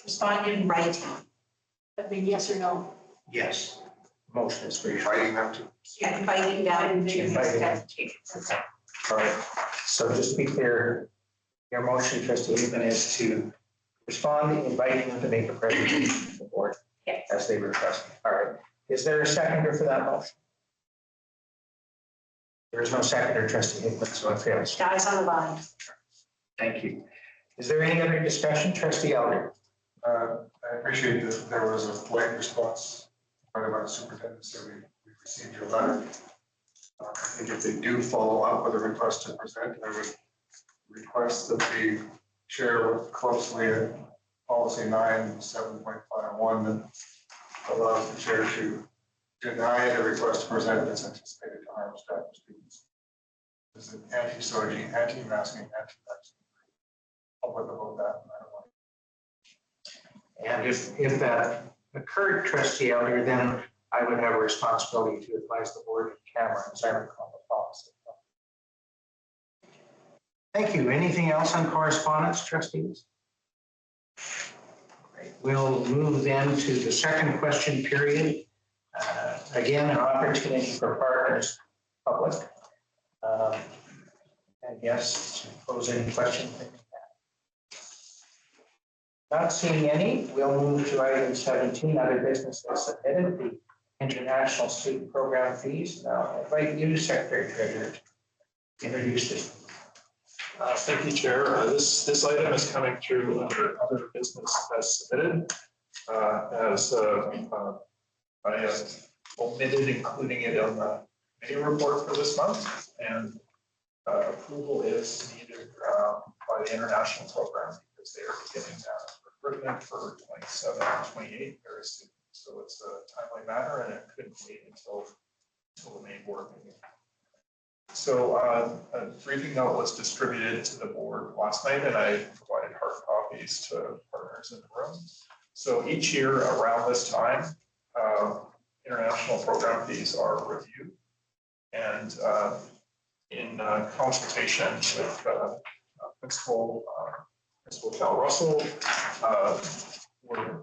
Respond in writing. I mean, yes or no? Yes. Motion is for you. Inviting them to. Yeah, inviting them to make a presentation. All right, so just to be clear, your motion, Trustee Hickman, is to respond, inviting them to make a presentation to the board as they request. All right, is there a seconder for that motion? There is no seconder, Trustee Hickman, so it fails. Guys on the line. Thank you. Is there any other discussion, Trustee Elder? I appreciate that there was a blank response by the superintendent, so we received your letter. I think if they do follow up with a request to present, I would request that the chair look closely at policy 9.7.51 that allows the chair to deny the request to present that's anticipated to harm staff or students. This is an anti-SOGI, anti-masking, anti-vaccine. Public about that. And if that occurred, Trustee Elder, then I would have a responsibility to advise the board in camera as I recall the policy. Thank you. Anything else on correspondence, trustees? Great. We'll move then to the second question period. Again, an opportunity for partners, public. And yes, to pose any questions. Not seeing any, we'll move to item 17, other business as submitted, the international student program fees. Now, I invite you, Secretary Treasurer, to introduce this. Thank you, Chair. This item is coming through under other business as submitted. I have omitted including it on the committee report for this month, and approval is needed by the international program because they are beginning recruitment for 27 and 28 very soon. So it's a timely matter, and it couldn't wait until the main board meeting. So a briefing note was distributed to the board last night, and I provided hard copies to partners in the room. So each year around this time, international program fees are reviewed, and in consultation with Principal Cal Russell, we're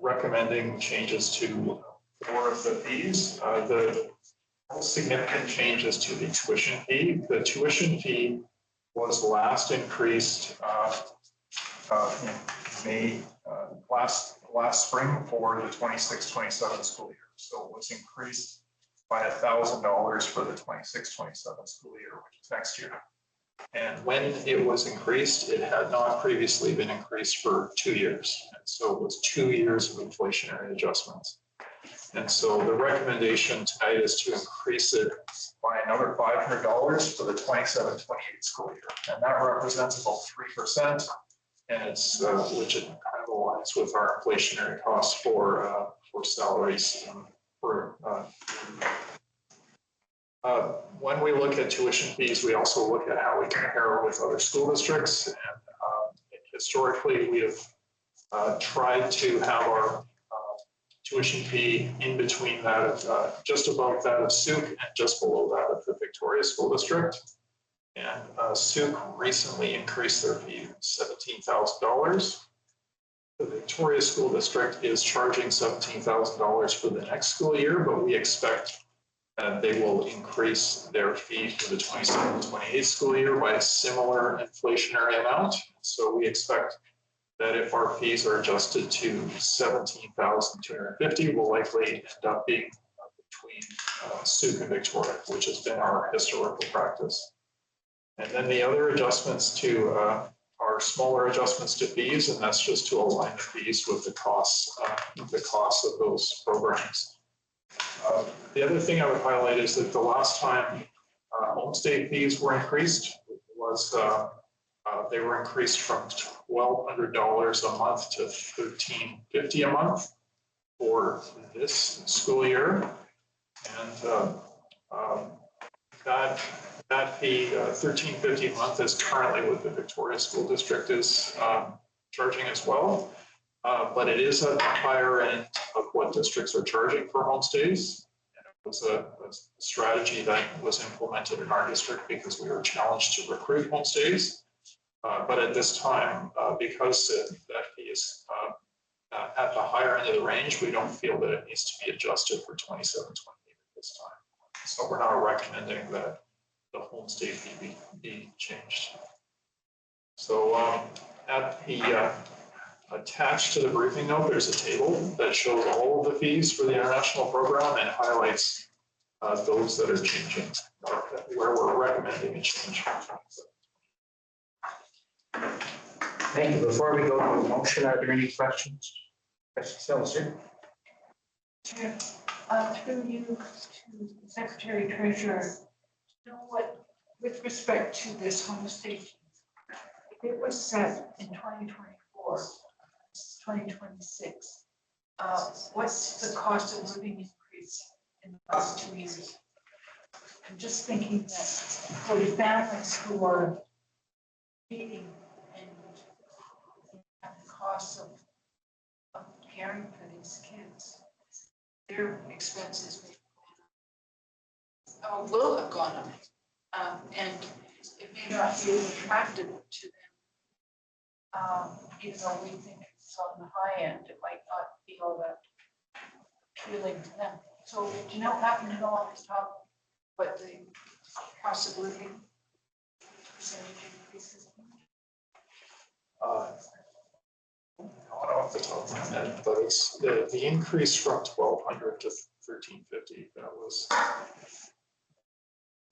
recommending changes to 4 of the fees. The most significant changes to the tuition fee. The tuition fee was last increased in May last spring for the 26-27 school year. So it was increased by $1,000 for the 26-27 school year, which is next year. And when it was increased, it had not previously been increased for 2 years. And so it was 2 years of inflationary adjustments. And so the recommendation tonight is to increase it by another $500 for the 27-28 school year. And that represents about 3%. And it's, which it kind of aligns with our inflationary costs for salaries. When we look at tuition fees, we also look at how we compare with other school districts. And historically, we have tried to have our tuition fee in between that of just above that of Sooke and just below that of the Victoria School District. And Suk recently increased their fee $17,000. The Victoria School District is charging $17,000 for the next school year, but we expect that they will increase their fee for the 27-28 school year by a similar inflationary amount. So we expect that if our fees are adjusted to $17,250, we'll likely end up being between Suk and Victoria, which has been our historical practice. And then the other adjustments to are smaller adjustments to fees, and that's just to align the fees with the costs of those programs. The other thing I would highlight is that the last time homestay fees were increased was they were increased from $1,200 a month to $1,350 a month for this school year, and that fee, $1,350 a month, is currently what the Victoria School District is charging as well. But it is at the higher end of what districts are charging for homestays. And it was a strategy that was implemented in our district because we were challenged to recruit homestays. But at this time, because that fee is at the higher end of the range, we don't feel that it needs to be adjusted for 27-28 at this time. So we're not recommending that the homestay fee be changed. So at the attached to the briefing note, there's a table that shows all of the fees for the international program and highlights those that are changing, where we're recommending a change. Thank you. Before we go to a motion, are there any questions? Trustee Seltzer? Chair, through you to the Secretary Treasurer, you know what, with respect to this homestay, if it was set in 2024, 2026, what's the cost of living increase in the last 2 years? I'm just thinking that for the families who are feeding and the costs of caring for these kids, their expenses will have gone up. And it may not be attractive to them. Even though we think it's on the high end, it might not be all that appealing to them. So do you happen to know off the top what the cost of living percentage increases? Not off the top of my head, but it's the increase from 1,200 to 1,350. That was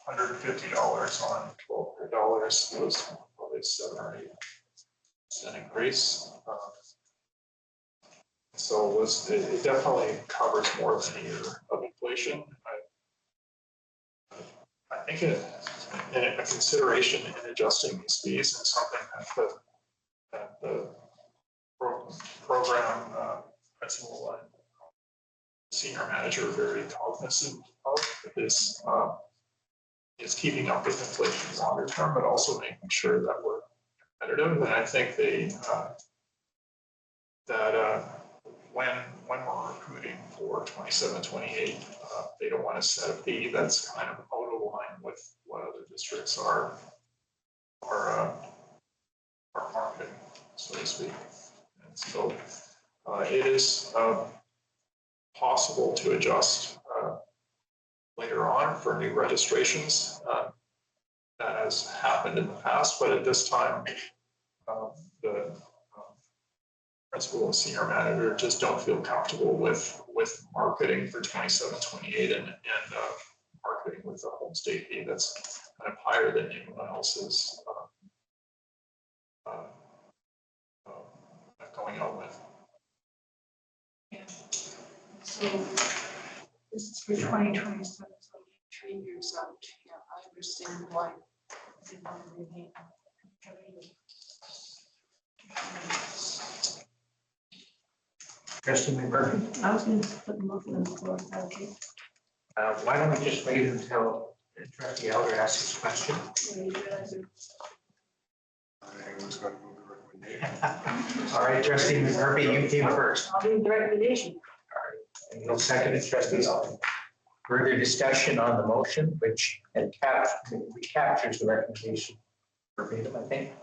$150 on $1,200 was probably 7 or 8% increase. So it definitely covers more than a year of inflation. I think a consideration in adjusting these fees is something that the program principal and senior manager are very cognizant of. Is keeping up with inflation longer term, but also making sure that we're competitive. And I think when we're recruiting for 27-28, they don't want to set a fee that's kind of out of line with what other districts are marketing, so to speak. And so it is possible to adjust later on for new registrations. That has happened in the past, but at this time, the principal and senior manager just don't feel comfortable with marketing for 27-28 and marketing with a homestay fee that's kind of higher than anyone else's going out with. Yeah. So this is for 2027, so 3 years out. Yeah, I understand why they want to remain. Trustee McMurphy? I was going to put the motion on the floor. Okay. Why don't we just wait until Trustee Elder asks his question? All right, Trustee McMurphy, you came first. I'll do the recommendation. All right, and you'll second it, Trustee Elder. Further discussion on the motion, which recaptures the recommendation verbatim, I think.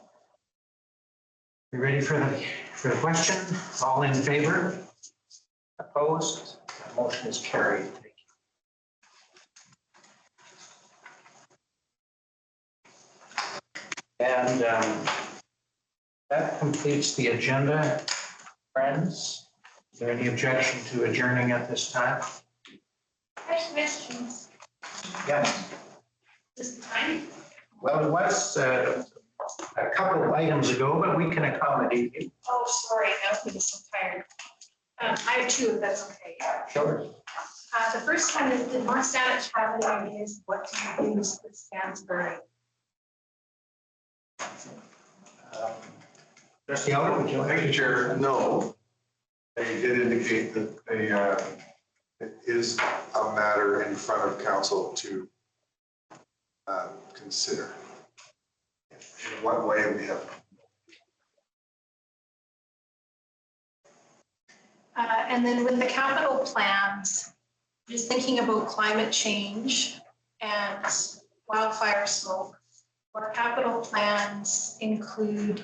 You ready for the question? All in favor? Opposed? The motion is carried. Thank you. And that completes the agenda, friends. Is there any objection to adjourning at this time? I have questions. Yes. This time? Well, it was a couple of items ago, but we can accommodate you. Oh, sorry, no, I'm so tired. I have two, if that's okay. Sure. The first one is, did North Saanich have any ideas what to use with Stansbury? Trustee Elder, would you like? Thank you, Chair. No. They did indicate that it is a matter in front of council to consider. In what way we have. And then with the capital plans, just thinking about climate change and wildfire smoke, our capital plans include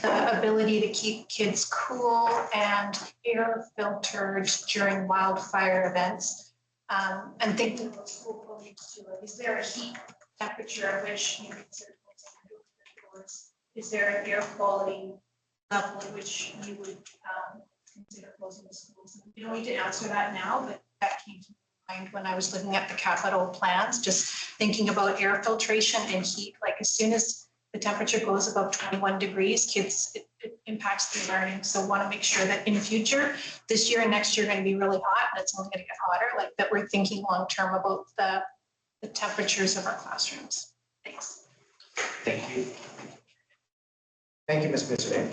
the ability to keep kids cool and air filtered during wildfire events. And thinking about school buildings too, like, is there a heat temperature at which you consider closing the doors? Is there an air quality level at which you would consider closing the schools? You don't need to answer that now, but that came to mind when I was looking at the capital plans, just thinking about air filtration and heat. Like, as soon as the temperature goes above 21 degrees, kids, it impacts their learning. So want to make sure that in the future, this year and next year are going to be really hot, and it's only going to get hotter, like that we're thinking long-term about the temperatures of our classrooms. Thanks. Thank you. Thank you, Ms. Bissett.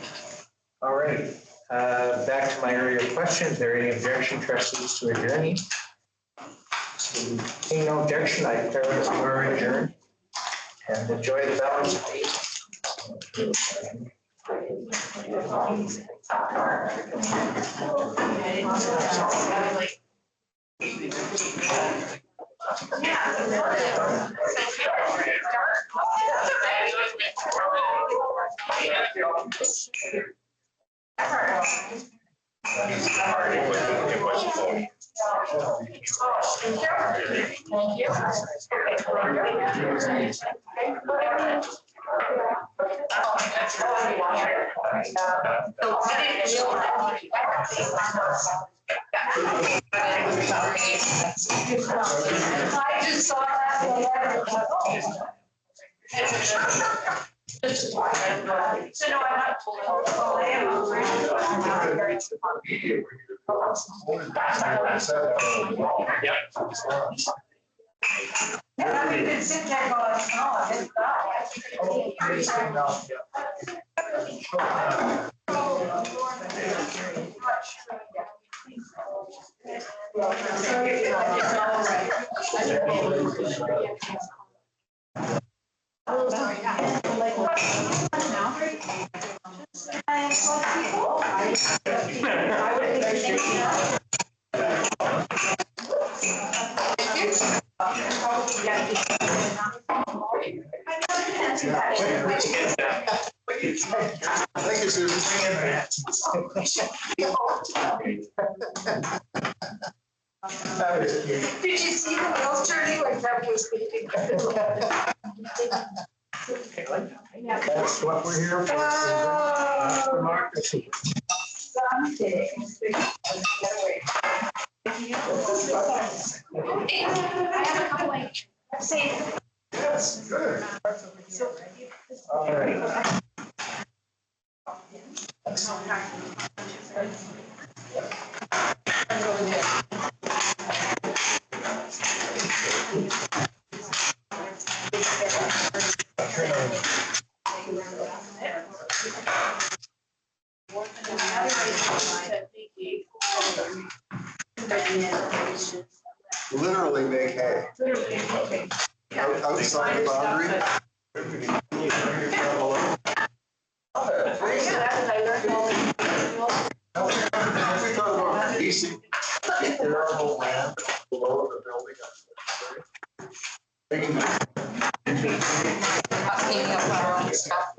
All right. Back to my earlier question. Is there any objection, trustees, to adjourning? Seeing no objection, I declare that we are adjourned. And enjoy the balance of the evening. I just saw that. So no, I'm not told. Yeah, you can sit there going, oh, it's Thank you, Susan. Did you see the wheels turning like that was thinking? That's what we're here for. Democracy. Someday. I have a couple like, say. Yes, good. All right. Literally make hay. Outside the boundary. Have we thought about piecing the arable land below the building? Not cleaning up our own stuff.